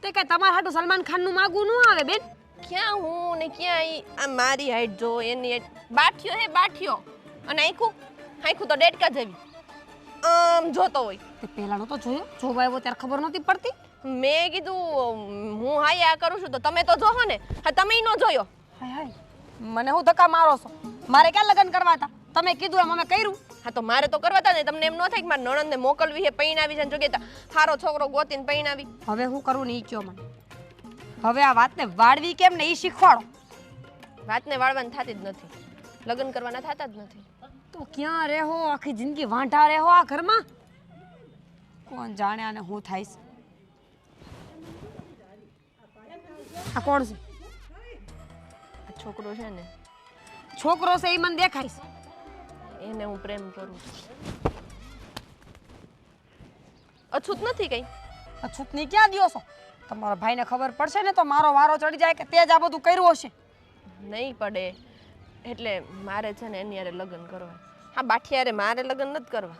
તે કઈ તમારા હાટું સલમાન ખાનનું માગવું ન આવે બેન. ક્યાં હું ને ક્યાં ઈ? આ મારી હાઈટ જો, એની હાઈટ. બાઠિયો હે બાઠિયો, અને આખું આખું તો ડેડકા જેવી આમ જોતો હોય. તે પહેલાનો તો જોયો, જોવા આવ્યો ત્યારે ખબર નહોતી પડતી. મેં કીધું હું હાય આ કરું છું તો તમે તો જોહો ને. હા તમે નો જોયો? હાય હાય મને હું ધક્કા મારો છો? મારે ક્યાં લગ્ન કરવા હતા? તમે કીધું એમ અમે કર્યું. હા તો મારે તો કરવા હતા ને. તમને એમ ન થાય કે મારા નણંદને મોકલવી છે, પૈણાવી છે, જો કે સારો છોકરો ગોતીને પૈણાવી. હવે હું કરું ને ઈ કયો મને. હવે આ વાતને વાળવી કેમ ને ઈ શીખવાડો. વાતને વાળવાની થતી જ નથી, લગ્ન કરવાના થતા જ નથી. તો ક્યાં રહેવો? આખી જિંદગી વાંઢા રહેવો આ ઘરમાં? કોણ જાણે આને હું થાય છે. આ કોણ છે? આ છોકરો છે ને, છોકરો છે એ મને દેખાય છે. એને હું પ્રેમ કરું છું. અછૂત નથી કઈ. અછૂતની ક્યાં દ્યો છો? તમારા ભાઈને ખબર પડશે ને તો મારો વારો ચડી જાય કે તે જ આ બધું કર્યું હશે. નહીં પડે, એટલે મારે છે ને એની હારે લગ્ન કરવા. હા બાઠિયારે મારે લગ્ન નથી કરવા.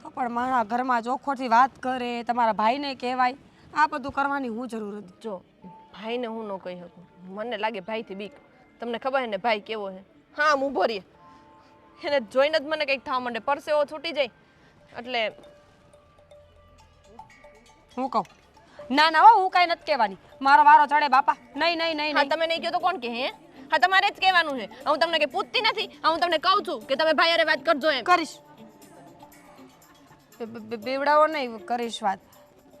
તો પણ મારા ઘરમાં ચોખ્ખોથી વાત કરે, તમારા ભાઈને કહેવાય. આ બધું કરવાની હું જરૂર હતી? જો ભાઈને હું ન કહી શકું, મને લાગે ભાઈથી બીક. તમને ખબર છે ને ભાઈ કેવો છે? હા આમ ઊભો રહીએ, એને જોઈને જ મને કંઈક થવા માંડે, પરસેવો છૂટી જાય. એટલે હું કહું ના ના હો, હું કાંઈ નથી કહેવાની. મારો વારો ચડે બાપા. નહીં નહીં નહીં હા તમે નહીં કહો તો કોણ કે? હે હા તમારે જ કહેવાનું છે. હું તમને કંઈ પૂછતી નથી, હું તમને કહું છું કે તમે ભાઈ હારે વાત કરજો એમ. કરીશ. બેવડાવો નહીં, કરીશ વાત.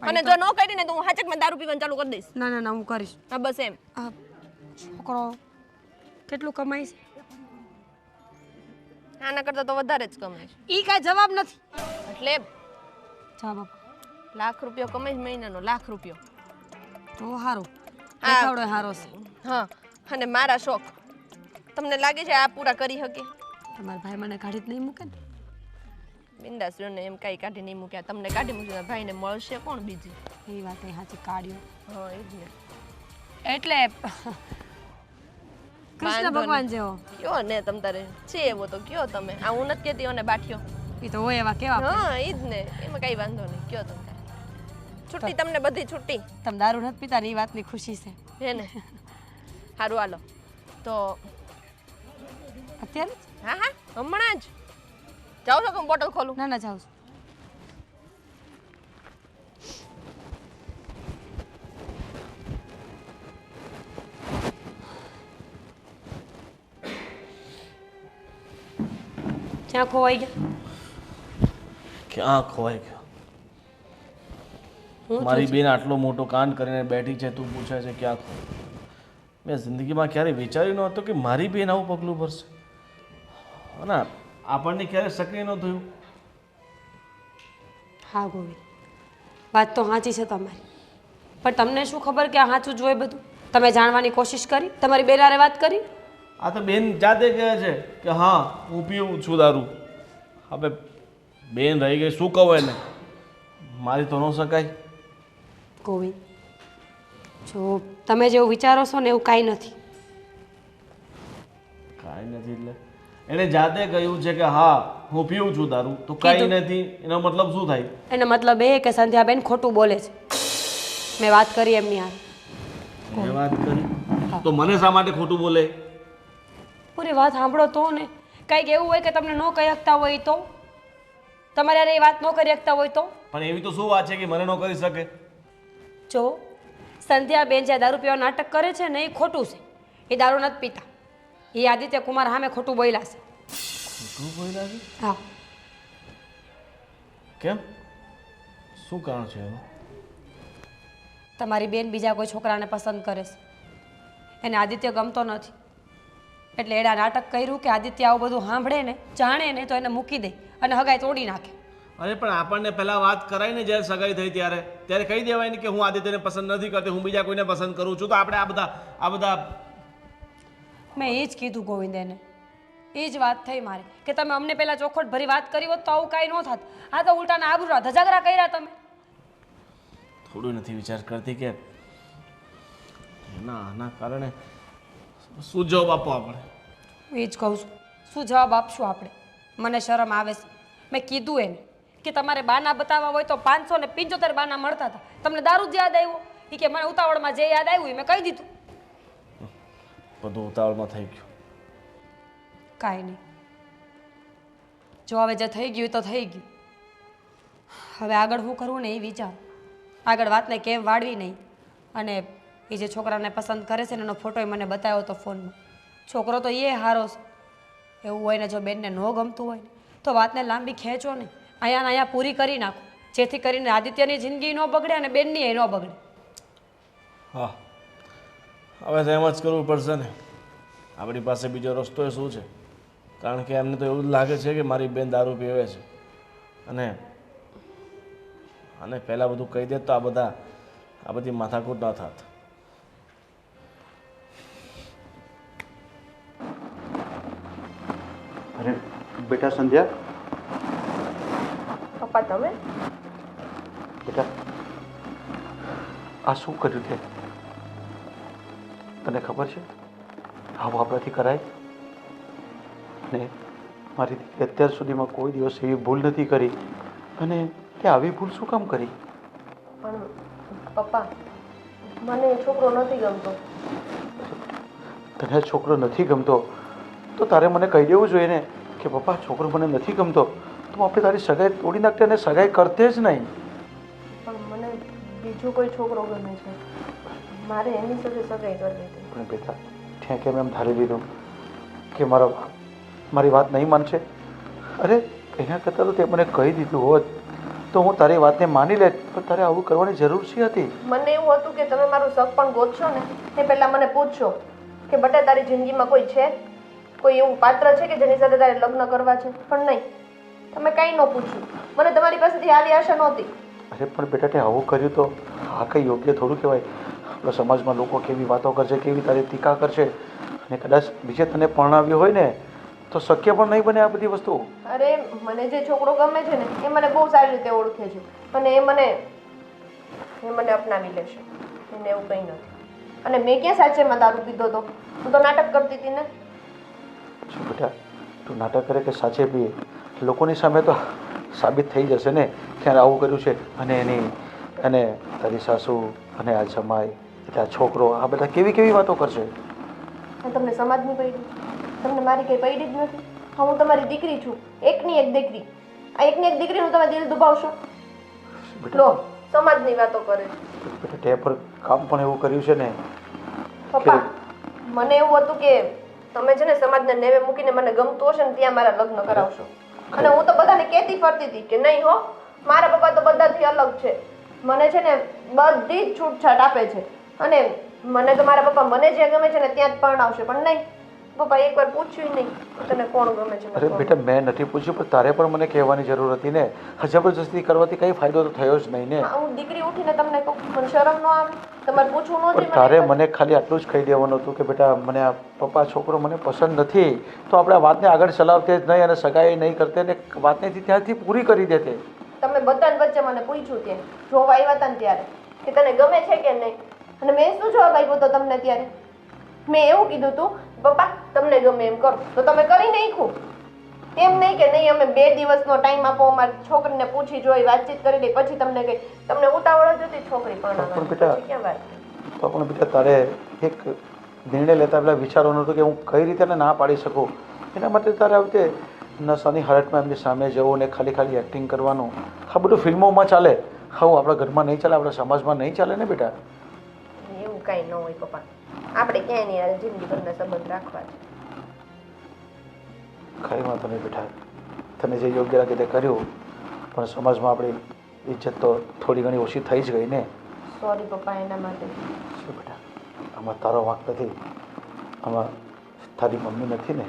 અને જો ન કરી ને તો હું હાચકમાં દારૂ પીવાનું ચાલુ કરી દઈશ. ના ના ના હું કરીશ. હા બસ એમ. આ છોકરો કેટલું કમાય છે? આના કરતાં તો વધારે જ કમાય છે. ઈ કાંઈ જવાબ નથી. એટલે જા બાપા. લાખ રૂપિયો કમાય મહિનાનો, લાખ રૂપિયો. તો સારું, દેખાવડો સારો છે. હા અને મારા શોખ તમને લાગે છે આ પૂરા કરી શકે? તમારા ભાઈ મને કાઢી જ નહીં મૂકે ને? બિંદાસ રહ્યો ને, એમ કાંઈ કાઢી નહીં મૂક્યા. તમને કાઢી મૂક્યા, ભાઈને મળશે કોણ બીજી? એ વાત એ સાચી, કાઢ્યો. હા એ જ ને. એટલે કૃષ્ણ ભગવાન જેવો કયો ને તમ તારે છે એવો તો કયો તમે. આ હું નથી કહેતી અને બાઠ્યો. એ તો હોય એવા કેવા. હા એ જ ને, એમાં કઈ વાંધો નહીં. કયો તમે તારે છુટ્ટી, તમને બધી છુટ્ટી. તમે દારૂ નથી પીતા ને એ વાતની ખુશી છે. હે ને? સારું હાલો તો અત્યારે હા હા હમણાં જ જાઓ છો કે હું બોટલ ખોલું? ના ના જાઉં છું. ક્યાં ખોવાઈ ગયા? ક્યાં ખોવાઈ ગયો? મારી બેન આટલો મોટો કાંડ કરીને બેઠી છે, તું પૂછે છે ક્યાં ખોવાઈ? મેં જિંદગીમાં ક્યારેય વિચાર્યું નહોતું કે મારી બેન આવું પગલું ભરશે. અને આપણને ક્યારે સક્રિય ન થયું. હા ગોવિંદ, વાત તો સાચી છે તમારી, પણ તમને શું ખબર કે આ સાચું જ હોય બધું? તમે જાણવાની કોશિશ કરી? તમારી બેન હારે વાત કરી? આ તો બેન જાતે કહે છે કે હા હું પીવું છું દારૂ. હવે બેન રહી ગઈ, શું કહું એને? મારી તો ન શકાય. ગોવિંદ, જો તમે જેવું વિચારો છો ને એવું કાંઈ નથી. કાંઈ નથી એટલે એણે જાતે કહ્યું છે કે હા હું પીવું છું દારૂ, તો કાંઈ નથી એનો મતલબ શું થાય? એનો મતલબ એ કે સંધ્યાબેન ખોટું બોલે છે. મેં વાત કરી એમની હારે. મેં વાત કરી તો મને શા માટે ખોટું બોલે? પૂરી વાત સાંભળો તો ને. કંઈક એવું હોય કે તમને ન કહી શકતા હોય તો, તમારે હારે એ વાત ન કરી શકતા હોય તો. પણ એવી તો શું વાત છે કે મને ન કરી શકે? જો સંધ્યાબેન જે દારૂ પીવા નાટક કરે છે ને એ ખોટું છે. એ દારૂ નથી પીતા. એ આદિત્ય કુમાર સામે ખોટું બોલ્યા છે. ખોટું બોલ્યા છે? હા. કેમ? શું કારણ છે એનું? તમારી બેન બીજા કોઈ છોકરાને પસંદ કરે છે. એને આદિત્ય ગમતો નથી. એટલે એડા નાટક કર્યું કે આદિત્ય આવું બધું સાંભળે ને જાણે ને તો એને મૂકી દે અને હગાઈ તોડી નાખે. અરે પણ આપણને પહેલા વાત કરાઈને જ્યારે સગાઈ થઈ ત્યારે કહી દેવાય ને કે હું આદિત્યને પસંદ નથી કરતી, હું બીજા કોઈને પસંદ કરું છું. તો આપણે આ બધા મેં એ જ કીધું ગોવિંદેને. એ જ વાત થઈ મારી કે તમે અમને પહેલાં ચોખવટ ભરી વાત કરી હોત તો આવું કાંઈ ન થાત. આ તો ઉલટાના આબરૂ ધજાગરા કર્યા તમે. થોડું નથી વિચાર કરતી કે આના કારણે શું જવાબ આપો આપણે? હું એ જ કહું છું, શું જવાબ આપશું આપણે? મને શરમ આવે છે. મેં કીધું એને કે તમારે બાના બતાવવા હોય તો 575 બાના મળતા હતા. તમને દારૂ જ યાદ આવ્યો? એ કે મને ઉતાવળમાં જે યાદ આવ્યું એ મેં કહી દીધું. બધું ઉતાવળમાં થઈ ગયું. કાંઈ નહીં, જો હવે જે થઈ ગયું એ તો થઈ ગયું. હવે આગળ શું કરવું ને એ વિચાર. આગળ વાતને કેમ વાળવી નહીં. અને એ જે છોકરાને પસંદ કરે છે ને એનો ફોટો મને બતાવ્યો હતો ફોનમાં. છોકરો તો એ હારો છે. એવું હોય ને જો બેનને ન ગમતું હોય ને તો વાતને લાંબી ખેંચો ને અહીંયા પૂરી કરી નાખો, જેથી કરીને આદિત્યની જિંદગી ન બગડે અને બેનની એ ન બગડે. હા, હવે તો એમ જ કરવું પડશે ને. આપણી પાસે બીજો રસ્તો શું છે? કારણ કે એમને તો એવું જ લાગે છે કે મારી બેન દારૂ પીવે છે અને પહેલાં બધું કહી દે તો આ બધી માથાકૂટ ન થાત. અરે બેટા સંધ્યા, પપ્પા તમે બેટા આ શું કર્યું તે? તને ખબર છે આવું આપણાથી કરાય? અને મારી દીકરી અત્યાર સુધીમાં કોઈ દિવસ એવી ભૂલ નથી કરી અને તે આવી ભૂલ શું કામ કરી? પણ પપ્પા મને એ છોકરો નથી ગમતો. તને છોકરો નથી ગમતો તો તારે મને કહી દેવું જોઈએ ને કે પપ્પા છોકરો મને નથી ગમતો, તો આપણે તારી સગાઈ તોડી નાખતે અને સગાઈ કરતે જ નહીં. પણ મને બીજો કોઈ છોકરો ગમે છે. મારે એની સાથે સગાઈ કરવી હતી. પણ બેટા ત્યાં કેમ એમ ધારી લીધું કે મારી વાત નહીં માનશે? અરે એના કરતાં તો તે મને કહી દીધું હોત તો હું તારી વાતને માની લેત. પણ તારે આવું કરવાની જરૂર શી હતી? મને એવું હતું કે તમે મારું શક પણ ગોતશો ને એ પહેલા મને પૂછશો કે બટા તારી જિંદગીમાં કોઈ છે, કોઈ એવું પાત્ર છે કે જેની સાથે તારે લગ્ન કરવા છે. પણ નહીં, તમે કાંઈ ન પૂછ્યું. મને તમારી પાસેથી આવી આશા નહોતી. અરે પણ બેટા તે આવું કર્યું તો આ કંઈ યોગ્ય થોડું કહેવાય. આપણા સમાજમાં લોકો કેવી વાતો કરશે, કેવી તારી ટીકા કરશે, અને કદાચ બીજે તને પરણાવ્યો હોય ને તો શક્ય પણ નહીં બને આ બધી વસ્તુ. અરે મને જે છોકરો ગમે છે ને એ મને બહુ સારી રીતે ઓળખે છે અને એ મને અપનાવી લેશે. એને એવું કંઈ નથી. અને મેં ક્યાં સાચેમાં દારૂ પીધો હતો? હું તો નાટક કરતી હતી ને. બેટા તું નાટક કરે કે સાચે પીએ, લોકોની સામે તો સાબિત થઈ જશે ને ત્યારે આવું કર્યું છે. અને તારી સાસુ અને આ જમાઈ એટલે આ છોકરો આ બધા કેવી વાતો કરશે. તમને સમાજની પડી, તમને મારી કંઈ પડી જ નથી. હા, હું તમારી દીકરી છું, એકની એક દીકરી. આ એકની એક દીકરીનું તમે દિલ દુભાવશો? લો, સમાજની વાતો કરે છે. બેટા તે પર કામ પણ એવું કર્યું છે ને. પપ્પા મને એવું હતું કે તમે છે ને સમાજને નેવે મૂકીને મને ગમતું હશે ને ત્યાં મારા લગ્ન કરાવશો. અને હું તો બધાને કહેતી ફરતી હતી કે નહીં હો, મારા પપ્પા તો બધાથી અલગ છે. મને છે ને બધી જ છૂટછાટ આપે છે અને મને તો મારા પપ્પા મને જે ગમે છે ને ત્યાં જ પરણાવશે. પણ નહીં, પપ્પા એકવાર પૂછ્યું નહીં તને કોણ ગમે છે. અરે બેટા મેં નથી પૂછ્યું, પણ તારે પણ મને કહેવાની જરૂર હતી ને. જબરજસ્તી કરવાથી કંઈ ફાયદો તો થયો જ નહીં ને. હું દીકરી ઉઠીને તમને કહું, મને શરમ ન આવે? તમારે પૂછવું નહોતું? તારે મને ખાલી આટલું જ કહી દેવાનું હતું કે બેટા મને આ પપ્પા છોકરો મને પસંદ નથી, તો આપણે આ વાતને આગળ ચલાવતે જ નહીં અને સગાઈ નહીં કરતે ને વાતને ત્યાંથી પૂરી કરી દેતે. તમે બધાને વચ્ચે મને પૂછ્યું ત્યાં જોવા આવ્યા હતા ને ત્યારે કે તને ગમે છે કે નહીં, અને મેં શું જવાબ આપ્યો હતો તમને ત્યારે? મેં એવું કીધું હતું પપ્પા તમને ગમે એમ કરો, તો તમે કરી નાખ્યું. એમ નહીં કે નહીં અમે 2 દિવસનો ટાઈમ આપો અમારી છોકરીને પૂછી જોઈ વાતચીત કરી લઈ પછી તમને કહી તમને ઉતાવળ જ હતી છોકરી પણ બેટા પણ ક્યાં વાત તો પણ બેટા તારે એક નિર્ણય લેતા પહેલાં વિચારવાનું હતું કે હું કઈ રીતે એને ના પાડી શકું એના માટે તારે આવી રીતે નશાની હાલતમાં એમની સામે જવું ને ખાલી ખાલી એક્ટિંગ કરવાનું આ બધું ફિલ્મોમાં ચાલે હા આપણા ઘરમાં નહીં ચાલે આપણા સમાજમાં નહીં ચાલે ને બેટા એવું કાંઈ ન હોય પપ્પા આપણે ક્યાંય નહીં યાર જિંદગીભરના સંબંધ રાખવા છે કઈ વાંધો નહીં બેટા તને જે યોગ્ય લાગે તે કર્યું પણ સમાજમાં આપણી ઇજ્જત તો થોડી ઘણી ઓછી થઈ જ ગઈ ને સોરી પપ્પા એના માટે શું બેટા આમાં તારો વાંક નથી આમાં તારી મમ્મી નથી ને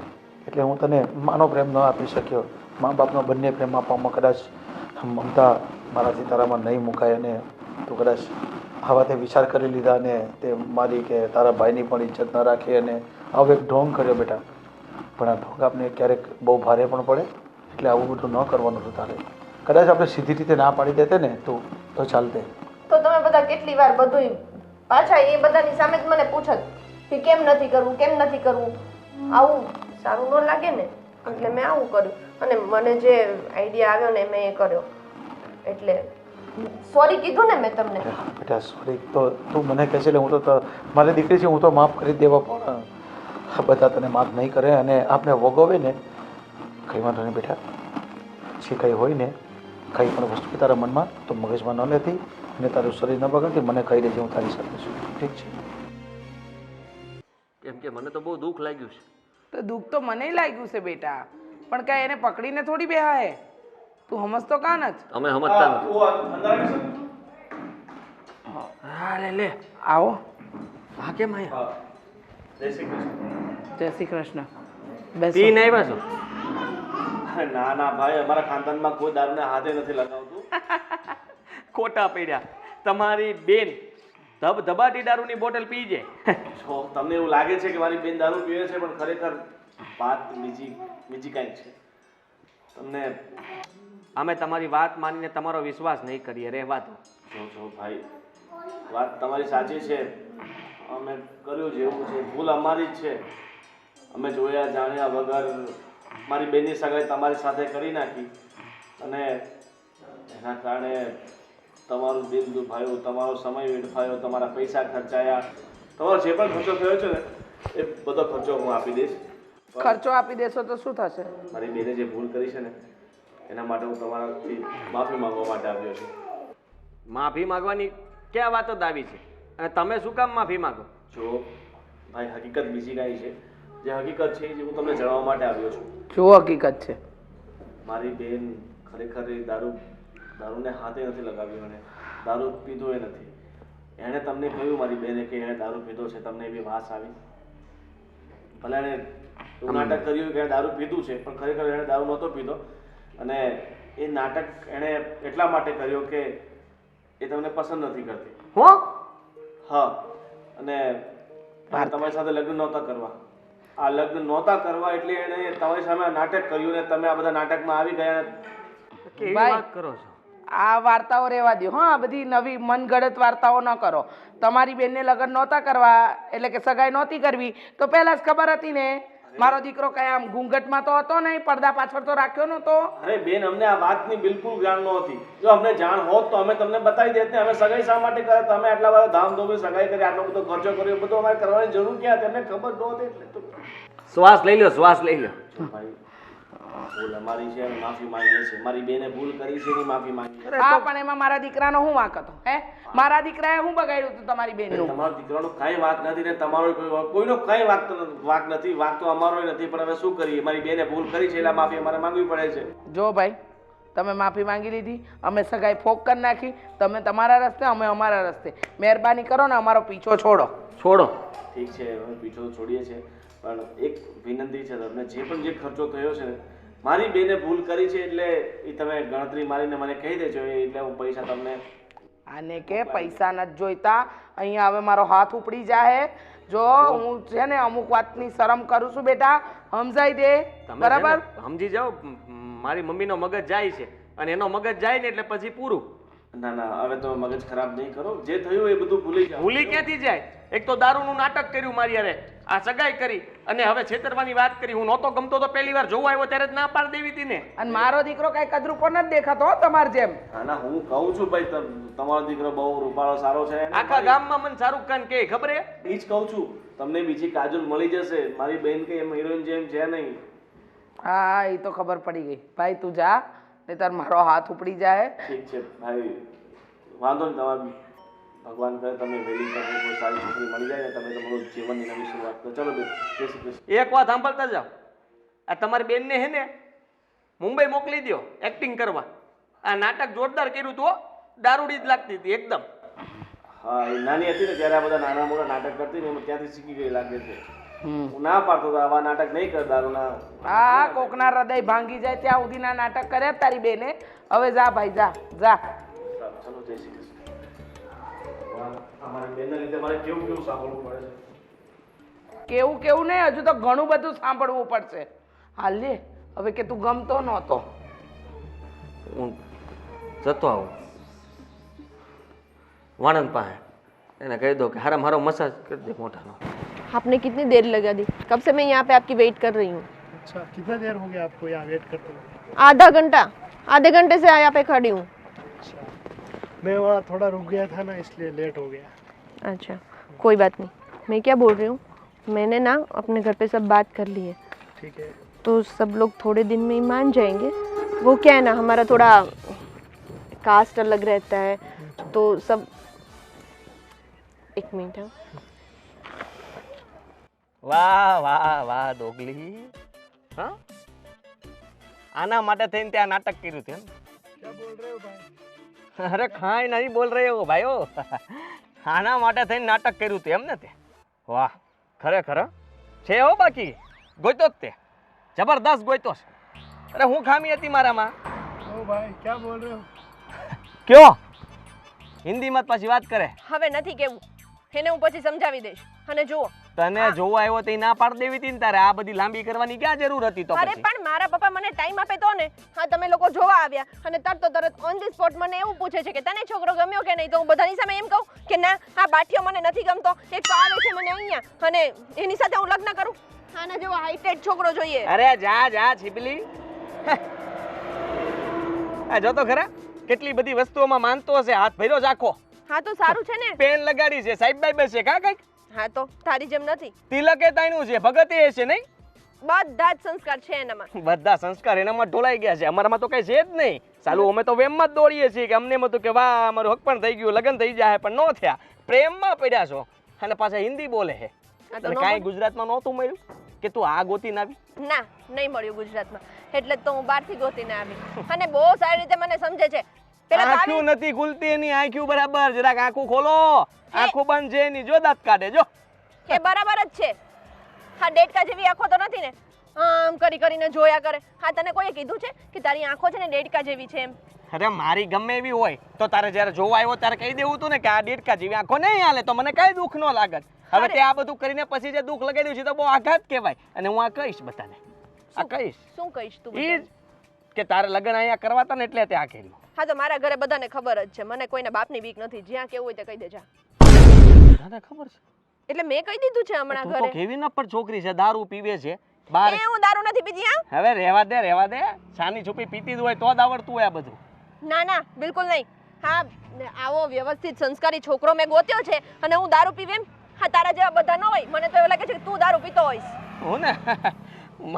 એટલે હું તને માનો પ્રેમ ન આપી શક્યો મા બાપનો બંને પ્રેમ આપવામાં કદાચ મમતા મારાથી તારામાં નહીં મુકાય અને તું કદાચ આવા તે વિચાર કરી લીધા ને તે મારી કે તારા ભાઈની પણ ઇજ્જત ન રાખી અને આવો એક ઢોંગ કર્યો બેટા પણ આ ઢોંગ આપણે ક્યારેક બહુ ભારે પણ પડે એટલે આવું બધું ન કરવાનું હતું તારે કદાચ આપણે સીધી રીતે ના પાડી દેતે ને તું તો ચાલતે તો તમે બધા કેટલી વાર બધું પાછા એ બધાની સામે જ મને પૂછત કે કેમ નથી કરવું કેમ નથી કરવું આવું સારું ન લાગે ને એટલે મેં આવું કર્યું અને મને જે આઈડિયા આવ્યો ને મેં એ કર્યો એટલે સોરી કીધું ને મેં તમને બેટા સોરી તો તું મને કહે છે એટલે હું તો મારી દીકરી છે હું તો માફ કરી દેવા પણ આ બધા તને માફ નહીં કરે અને આપને વગોવે ને કંઈ વાંધો નહીં બેટા જે કંઈ હોય ને કંઈ પણ વસ્તુ તારા મનમાં તો મગજમાં ન લેતી અને તારું શરીર ન બગડતી મને કહી દેજે હું તારી સાથે છું ઠીક છે કેમ કે મને તો બહુ દુઃખ લાગ્યું છે તો દુઃખ તો મને લાગ્યું છે બેટા પણ કાંઈ એને પકડીને થોડી બેહાય તું સમજતો કાં નથી અમે સમજતા નથી હા લે આવો હા કેમ આયા જય શ્રી કૃષ્ણ પીને આવ્યા છો ના ના ભાઈ અમારા ખાનદાનમાં કોઈ દારૂને હાથે નથી લગાવતું ખોટા પડ્યા તમારી બેન ધબધબાટી દારૂની બોટલ પી જાય જો તમને એવું લાગે છે કે મારી બેન દારૂ પીવે છે પણ ખરેખર વાત બીજી કાંઈક છે તમને અમે તમારી વાત માનીને તમારો વિશ્વાસ નહીં કરીએ રહેવા દો જો ભાઈ વાત તમારી સાચી છે અમે કર્યું જેવું છે ભૂલ અમારી જ છે અમે જોયા જાણ્યા વગર મારી બેનની સગાઈ તમારી સાથે કરી નાખી અને એના કારણે તમારું દિલ દુભાયું તમારો સમય વેડફાયો તમારા પૈસા ખર્ચાયા તમારો જે પણ ખર્ચો થયો છે ને એ બધો ખર્ચો હું આપી દઈશ ખર્ચો આપી દેશો તો શું થશે મારી બેને જે ભૂલ કરી છે ને એના માટે હું તમારાથી માફી માંગવા માટે આવ્યો છું માફી માંગવાની ક્યાં વાતો દાવી છે અને તમે શું કામ માફી માંગો જો ભાઈ હકીકત બીજી કાંઈ છે જે હકીકત છે જે હું તમને જણાવવા માટે આવ્યો છું જો હકીકત છે મારી બેન ખરેખર એ દારૂને હાથે નથી લગાવ્યું અને દારૂ પીધો એ નથી એણે તમને કહ્યું મારી બેને કે એણે દારૂ પીધો છે તમને એવી વાસ આવી ભલે એણે એવું નાટક કર્યું કે એણે દારૂ પીધું છે પણ ખરેખર એણે દારૂ નહોતો પીધો અને એ નાટક એણે એટલા માટે કર્યો કે એ તમને પસંદ નથી કરતી હો હા અને તમારી સાથે લગ્ન નહોતા કરવા આ લગ્ન નહોતા કરવા એટલે એણે તમારી સામે નાટક કર્યું ને તમે આ બધા નાટકમાં આવી ગયા કેવી ભાઈ. વાત કરો છો આ વાર્તાઓ રહેવા દો હા બધી નવી મનગઢત વાર્તાઓ ન કરો તમારી બેનને લગ્ન નહોતા કરવા એટલે કે સગાઈ નહોતી કરવી તો પહેલા જ ખબર હતી ને મારો દીકરો કઈ આમ ઘૂંઘટમાં તો હતો નહીં પડદા પાછળ તો રાખ્યો નહોતો અરે બેન અમને આ વાતની બિલકુલ જાણ નહોતી જો અમને જાણ હોત તો અમે તમને બતાવી દેત ને અમે સગાઈ શા માટે કરે તમે આટલા બધા ધામધૂમથી સગાઈ કરી આટલો બધો ખર્ચો કર્યો બધું અમારે કરવાની જરૂર ક્યાં હતી અમને ખબર નહોતી એટલે તો શ્વાસ લઈ લો શ્વાસ લઈ લો ભાઈ ભૂલ અમારી છે અને માફી માંગીએ છીએ મારી બેને ભૂલ કરી છે એની માફી માંગીએ હા પણ એમાં મારા દીકરાનો શું વાંક હતો હે મારા દીકરાએ શું બગાડ્યું હતું તમારી બેનનું તમારા દીકરાનો કાંઈ વાંક નથી ને તમારો કોઈનો કાંઈ વાંક નથી વાંક તો અમારો નથી પણ હવે શું કરીએ મારી બેને ભૂલ કરી છે એટલે માફી અમારે માંગવી પડે છે જો ભાઈ તમે માફી માંગી લીધી અમે સગાઈ ફોક કરી નાખી તમે તમારા રસ્તે અમે અમારા રસ્તે મહેરબાની કરો ને અમારો પીછો છોડો છોડો ઠીક છે અમે પીછો તો છોડીએ છીએ પણ એક વિનંતી છે તમને જે પણ જે ખર્ચો થયો છે ને મારી બેને ભૂલ કરી છે એટલે એ તમે ગણતરી મારીને મને કહી દેજો એટલે હું પૈસા તમને આને કે પૈસા નથી જોઈતા અહીંયા હવે મારો હાથ ઉપડી જાય જો હું છે ને અમુક વાતની શરમ કરું છું બેટા સમજાઈ દે તમે બરાબર છે ને સમજી જાઓ મારી મમ્મીનો મગજ જાય છે અને એનો મગજ જાય ને એટલે પછી પૂરું ના ના હવે તો મગજ ખરાબ નહીં કરો જે થયું એ બધું ભૂલી જાઓ ભૂલી ક્યાંથી જાય એક તો દારૂનું નાટક કર્યું મારી યારે આ સગાઈ કરી અને હવે છેતરવાની વાત કરી. હું નહોતો ગમતો તો પહેલી વાર જોવા આવ્યો ત્યારે જ ના પાડી દેવી હતી ને. અને મારો દીકરો કઈ કદરૂપો નથી દેખાતો હો તમાર જેમ. ના હું કહું છું ભાઈ તમારો દીકરો બહુ રૂપાળો સારો છે. આખા ગામમાં મને શાહરુખ ખાન કે ખબર હે? એ જ કહું છું તમને બીજી કાજલ મળી જશે. મારી બેન કઈ એમ હિરોઈન જેમ છે નહીં. હા એ તો ખબર પડી ગઈ. ભાઈ તું જા નહીતર મારો હાથ ઉપડી જાય. ઠીક છે ભાઈ વાંધો નહીં. તમારે ભગવાન કરે તમે વહેલી તકે કોઈ સારી છોકરી મળી જાય ને તમે તમારું જીવનની નવી શરૂઆત કરો. ચલો બેન જય શ્રી કૃષ્ણ. એક વાત સાંભળતા જાઓ. આ તમારી બેનને હે ને મુંબઈ મોકલી દો એક્ટિંગ કરવા. આ નાટક જોરદાર કર્યું હતું હો. દારૂડી જ લાગતી હતી એકદમ. હા એ નાની હતી ને ત્યારે આ બધા નાના મોટા નાટક કરતી ને એમાં ત્યાંથી શીખી ગઈ લાગે છે. હું ના પાડતો તો આવા નાટક નહીં કર દારૂના. હા કોકના હૃદય ભાંગી જાય ત્યાં સુધીના નાટક કર્યા તારી બેને. હવે જા ભાઈ જા જા. ચલો જય શ્રી કૃષ્ણ. અમારી બેનના લીધે મારે કેવું કેવું સાંભળવું પડે છે. કેવું કેવું નહીં હજુ તો ઘણું બધું સાંભળવું પડશે. હાલ લે હવે કે તું ગમતો નહોતો. હું જતો આવું વાણંદ પાસે. એને કહી દો કે હારા મારો મસાજ કરી દે મોટાનો. आपने कितनी देर लगा दी? कब से मैं यहाँ पे आपकी वेट कर रही हूँ. अच्छा कितना देर हो गया आपको यहाँ वेट करते हुए? आधा घंटा, आधे घंटे से यहाँ पे खड़ी हूँ. अच्छा मैं वहाँ थोड़ा रुक गया था ना इसलिए लेट हो गया. अच्छा कोई बात नहीं. मैं क्या बोल रही हूँ, मैंने ना अपने घर पे सब बात कर ली है. ठीक है. तो सब लोग थोड़े दिन में ही मान जाएंगे. वो क्या है ना हमारा थोड़ा कास्ट अलग रहता है तो सब. एक मिनट है. વાહ વાહ વાહ ડોગલી. હા આના માટે થઈને ત્યાં નાટક કર્યું છે. क्या बोल रहे हो भाई? અરે કાંઈ નહીં બોલ રહ્યો ભાઈઓ. આના માટે થઈને નાટક કર્યું હતું એમ ને તે? વાહ ખરેખર છે હો. બાકી ગોઈતો જ તે જબરદસ્ત ગોઈતો છે. અરે હું ખામી હતી મારામાં. ओ भाई क्या बोल रहे हो? કયો હિન્દીમાં જ પાછી વાત કરે. હવે નથી કેવું. એને હું પછી સમજાવી દઈશ. અને જુઓ તને જોવા આવ્યો તો ના પાડ દેવી હતી ને તારે. આ બધી લાંબી કરવાની ક્યાં જરૂર હતી તો અરે પછી? પણ મારા પપ્પા મને ટાઈમ આપે તો ને. હા તમે લોકો જોવા આવ્યા અને તરત ઓન ધી સ્પોટ મને એવું પૂછે છે કે તને છોકરો ગમ્યો કે નહીં. તો હું બધાની સામે એમ કહું કે ના આ બાઠિયો મને નથી ગમતો. એક તો આવે છે મને અહીંયા અને એની સાથે હું લગ્ન કરું. આના જેવો હાઈટેડ છોકરો જોઈએ. અરે જા જા છીપલી. આ જો તો ખરા કેટલી બધી વસ્તુઓમાં માનતો હશે. હાથ ભર્યો જ આખો. હા તો સારું છે ને. પેન લગાડી છે સાહેબ બાઈ બેસે કા કઈક. હા તો તારી જેમ નથી. તિલકે તાણ્યું છે ભગતે છે નહીં. બધા જ સંસ્કાર છે એનામાં. બધા સંસ્કાર એનામાં ઢોળાઈ ગયા છે. અમારામાં તો કઈ છે જ નહીં. સાલું અમે તો વેમમાં જ દોડીએ છીએ કે અમને એમ હતું કે વાહ અમારું હક પણ થઈ ગયું લગ્ન થઈ જાય પણ ન થયા. પ્રેમમાં પડ્યા છો અને પાછા હિન્દી બોલે છે. અને કાંઈ ગુજરાતમાં નહોતું મળ્યું કે તું આ ગોતીને આવી? ના નહીં મળ્યું ગુજરાતમાં. એટલે જ તો હું બહારથી ગોતીને આવી. અને બહુ સારી રીતે મને સમજે છે. પેલા આંખું નથી ખુલતી એની. આંખું બરાબર જરાક આંખું ખોલો. આંખું બંધ છે એની. જો દાંત કાઢે જો. એ બરાબર જ છે. હા ડેટકા જેવી આંખો તો નથી ને. આમ કરી કરીને જોયા કરે. હા તને કોઈએ કીધું છે કે તારી આંખો છે ને ડેટકા જેવી છે એમ? અરે મારી ગમે એવી હોય તો તારે જ્યારે જોવા આવ્યો ત્યારે કહી દેવું તું ને કે આ ડેટકા જેવી આંખો નહીં હાલે તો મને કઈ દુઃખ ન લાગત. હવે તે આ બધું કરીને પછી જે દુઃખ લગાડ્યું છે તો બહુ આઘાત કહેવાય. અને હું આ કહીશ બધાને. આ કહીશ શું કહીશ તું? ઈ જ કે તારે લગ્ન અહીંયા કરવા હતા ને એટલે તે આ કર્યું. હા તો મારા ઘરે બધાને ખબર જ છે. મને કોઈના બાપની બીક નથી. જ્યાં કેવું હોય તે કહી દેજા. તને ખબર છે? એટલે મેં કહી દીધું છે હમણાં તું તો ઘરે. કેવી ન પણ છોકરી છે. દારૂ પીવે છે બાર. એ હું દારૂ નથી પીતી. હા હવે રહેવા દે. છાની છુપી પીતી જ હોય તો જ આવડતું હોય આ બધું. ના ના બિલકુલ નહીં. હા આવો વ્યવસ્થિત સંસ્કારી છોકરો મેં ગોત્યો છે અને હું દારૂ પીવે એમ? હા તારા જેવા બધા ન હોય. મને તો એવું લાગે છે કે તું દારૂ પીતો હોઈશ. હું ને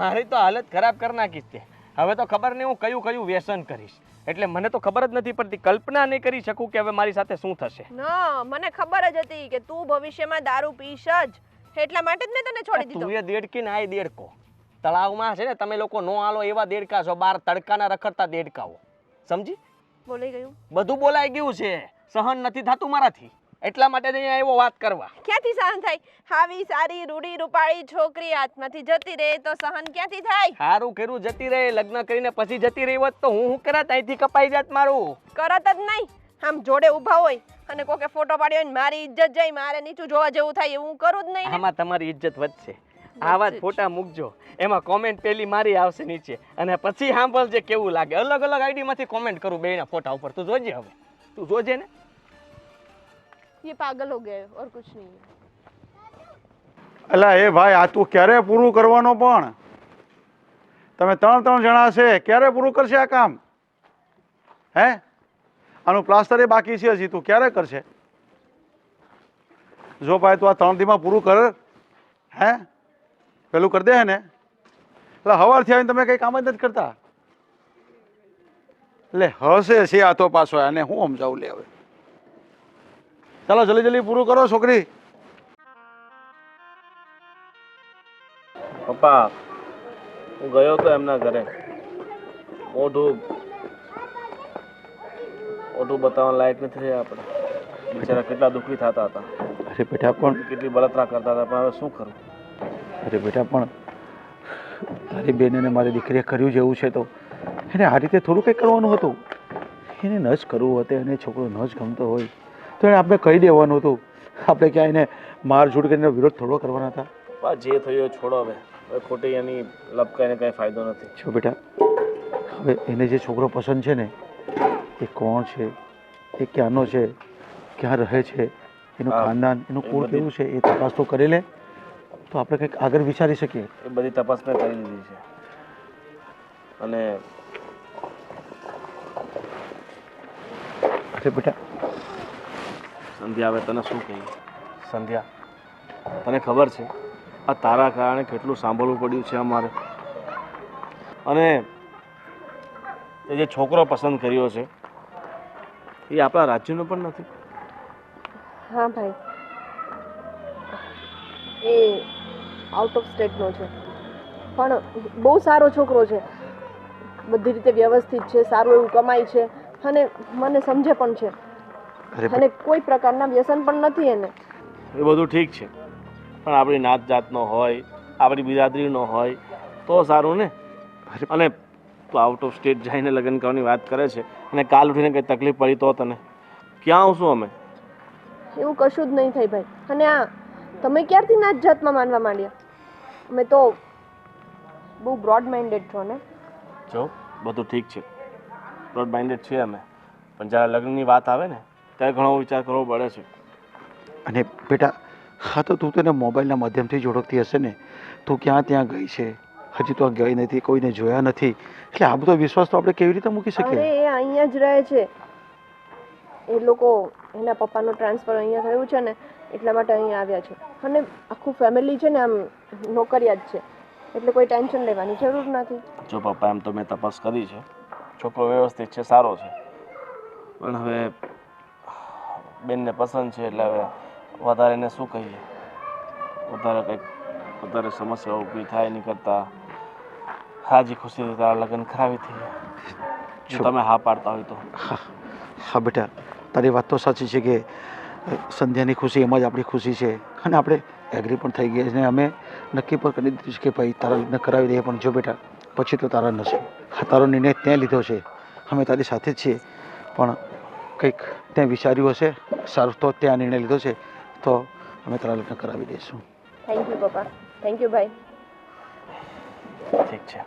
મારી તો હાલત ખરાબ કરી નાખીશ તે. હવે તો ખબર નહીં હું કયું કયું વ્યસન કરીશ. એટલે મને તો ખબર જ નથી પડતી. કલ્પના નહીં કરી શકું કે હવે મારી સાથે શું થશે. ના મને ખબર જ હતી કે તું ભવિષ્યમાં દારૂ પીશ જ. એટલા માટે જ મેં તને છોડી દીધો. તું એ દેડકી ને આ દેડકો. તળાવમાં છે ને તમે લોકો નો આલો એવા દેડકા છો. બાર તડકાના રખડતા દેડકાઓ. સમજી? બોલાઈ ગયું. બધું બોલાઈ ગયું છે. સહન નથી થતું મારાથી. એટલા માટે જ અહીંયા આવ્યો વાત કરવા. ક્યાંથી સહન થાય? આવી સારી રૂડી રૂપાળી છોકરી હાથમાંથી જતી રહે તો સહન ક્યાંથી થાય? સારું કર્યું જતી રહે. લગ્ન કરીને પછી જતી રહી હોત તો હું કરત? અહીંથી કપાઈ જાત મારું. કરત જ નહીં. આમ જોડે ઊભા હોય અને કોકે ફોટો પાડ્યો હોય ને મારી ઇજ્જત જાય મારે નીચું જોવા જેવું થાય એવું કરું જ નહીં ને. આમાં તમારી ઇજ્જત વધશે. આવા જ ફોટા મૂકજો. એમાં કોમેન્ટ પેલી મારી આવશે નીચે અને પછી સાંભળજે કેવું લાગે. અલગ અલગ આઈડી માંથી કોમેન્ટ કરું બેના ફોટા ઉપર. તું જોજે. હવે તું જોજે ને. ये पागल हो गए और कुछ नहीं है. અલા એ ભાઈ આ તું ક્યારે પૂરું કરવાનો પણ તમે 3 જણા છે ક્યારે પૂરું કરશે આ કામ હે આનું પ્લાસ્ટર એ બાકી છે હજી તું ક્યારે કરશે જો ભાઈ તું આ 3 દીમાં પૂરું કર હે પેલું કરી દે ને એટલે સવારથી આવીને તમે કંઈ કામ જ નથી કરતા એટલે હશે છે આ તો પાછો આને હું સમજાવું લે હવે ચાલો જલ્દી જલ્દી પૂરું કરો છોકરી પપ્પા હું ગયો તો એમના ઘરે મોઢું બતાવવા લાયક નથી રહ્યા આપણે બિચારા કેટલા દુઃખી થતા હતા અરે બેટા પણ કેટલી બળતરા કરતા હતા પણ હવે શું કરું અરે બેટા પણ તારી બેન અને મારી દીકરીએ કર્યું જેવું છે તો એને આ રીતે થોડું કંઈ કરવાનું હતું એને ન જ કરવું હતું એને છોકરો ન જ ગમતો હોય તો એને આપણે કહી દેવાનું હતું આપણે ક્યાં એને મારઝૂડ કરીને વિરોધ થોડો કરવાના હતા પપ્પા જે થયું એ છોડો હવે ખોટી એની લપકાઈને કંઈ ફાયદો નથી છો બેટા હવે એને જે છોકરો પસંદ છે ને એ કોણ છે એ ક્યાંનો છે ક્યાં રહે છે એનું ખાનદાન એનું કુળ કેવું છે એ તપાસ તો કરી લે તો આપણે કંઈક આગળ વિચારી શકીએ એ બધી તપાસ મેં કરી લીધી છે અને અરે બેટા સંધ્યા હવે તને શું કહીએ સંધ્યા તને ખબર છે આ તારા કારણે કેટલું સાંભળવું પડ્યું છે અમારે અને એ જે છોકરો પસંદ કર્યો છે એ આપણા રાજ્યનો પણ નથી હા ભાઈ એ આઉટ ઓફ સ્ટેટનો છે પણ બહુ સારો છોકરો છે બધી રીતે વ્યવસ્થિત છે સારું એવું કમાય છે અને મને સમજે પણ છે અને કોઈ પ્રકારના વ્યસન પણ નથી એને એ બધું ઠીક છે પણ આપણી નાત જાતનો હોય આપણી બિરાદરીનો હોય તો સારું ને અને તું આઉટ ઓફ સ્ટેટ જઈને લગ્ન કરવાની વાત કરે છે અને કાલ ઉઠીને કંઈ તકલીફ પડી તો તને ક્યાં આવશું અમે એવું કશું જ નહીં થાય ભાઈ અને આ તમે ક્યારથી નાત જાતમાં માનવા માંડ્યા અમે તો બહુ બ્રોડ માઇન્ડેડ છો ને જો બધું ઠીક છે બ્રોડ માઇન્ડેડ છીએ અમે પણ જ્યારે લગ્નની વાત આવે ને ત્યારે ઘણો વિચાર કરવો પડે છે અને બેટા હા તો તું તેને મોબાઈલના માધ્યમથી જ ઓળખતી હશે ને તું ક્યાં ત્યાં ગઈ છે હજી તો ગઈ નથી કોઈને જોયા નથી એટલે આ બધો વિશ્વાસ તો આપણે કેવી રીતે મૂકી અરે શકીએ એ અહીંયા જ રહે છે એ લોકો એના પપ્પાનું ટ્રાન્સફર અહીંયા થયું છે ને એટલા માટે અહીંયા આવ્યા છે અને આખું ફેમિલી છે ને આમ નોકરિયાત છે એટલે કોઈ ટેન્શન લેવાની જરૂર નથી જો પપ્પા એમ તો મેં તપાસ કરી છે છોકરો વ્યવસ્થિત છે સારો છે પણ હવે બેનને પસંદ છે એટલે હવે વધારે એને શું કહીએ વધારે સમસ્યાઓ ઊભી થાય નહીં કરતાં હાજી ખુશીથી તારા લગ્ન કરાવી દઈએ જો તમે હા પાડતા હોય તો હા બેટા તારી વાત તો સાચી છે કે સંધ્યાની ખુશી એમાં જ આપણી ખુશી છે અને આપણે એગ્રી પણ થઈ ગયા છે અને અમે નક્કી પણ કરી દીધું છે કે ભાઈ તારા લગ્ન કરાવી દઈએ પણ જો બેટા પછી તો તારા નસીબ હા તારો નિર્ણય ત્યાં લીધો છે અમે તારી સાથે જ છીએ પણ કંઈક ત્યાં વિચાર્યું હશે સારું તો ત્યાં નિર્ણય લીધો છે તો અમે તારા લગ્ન કરાવી દઈશું થેન્ક યુ પપ્પા થેન્ક યુ ભાઈ ઠીક છે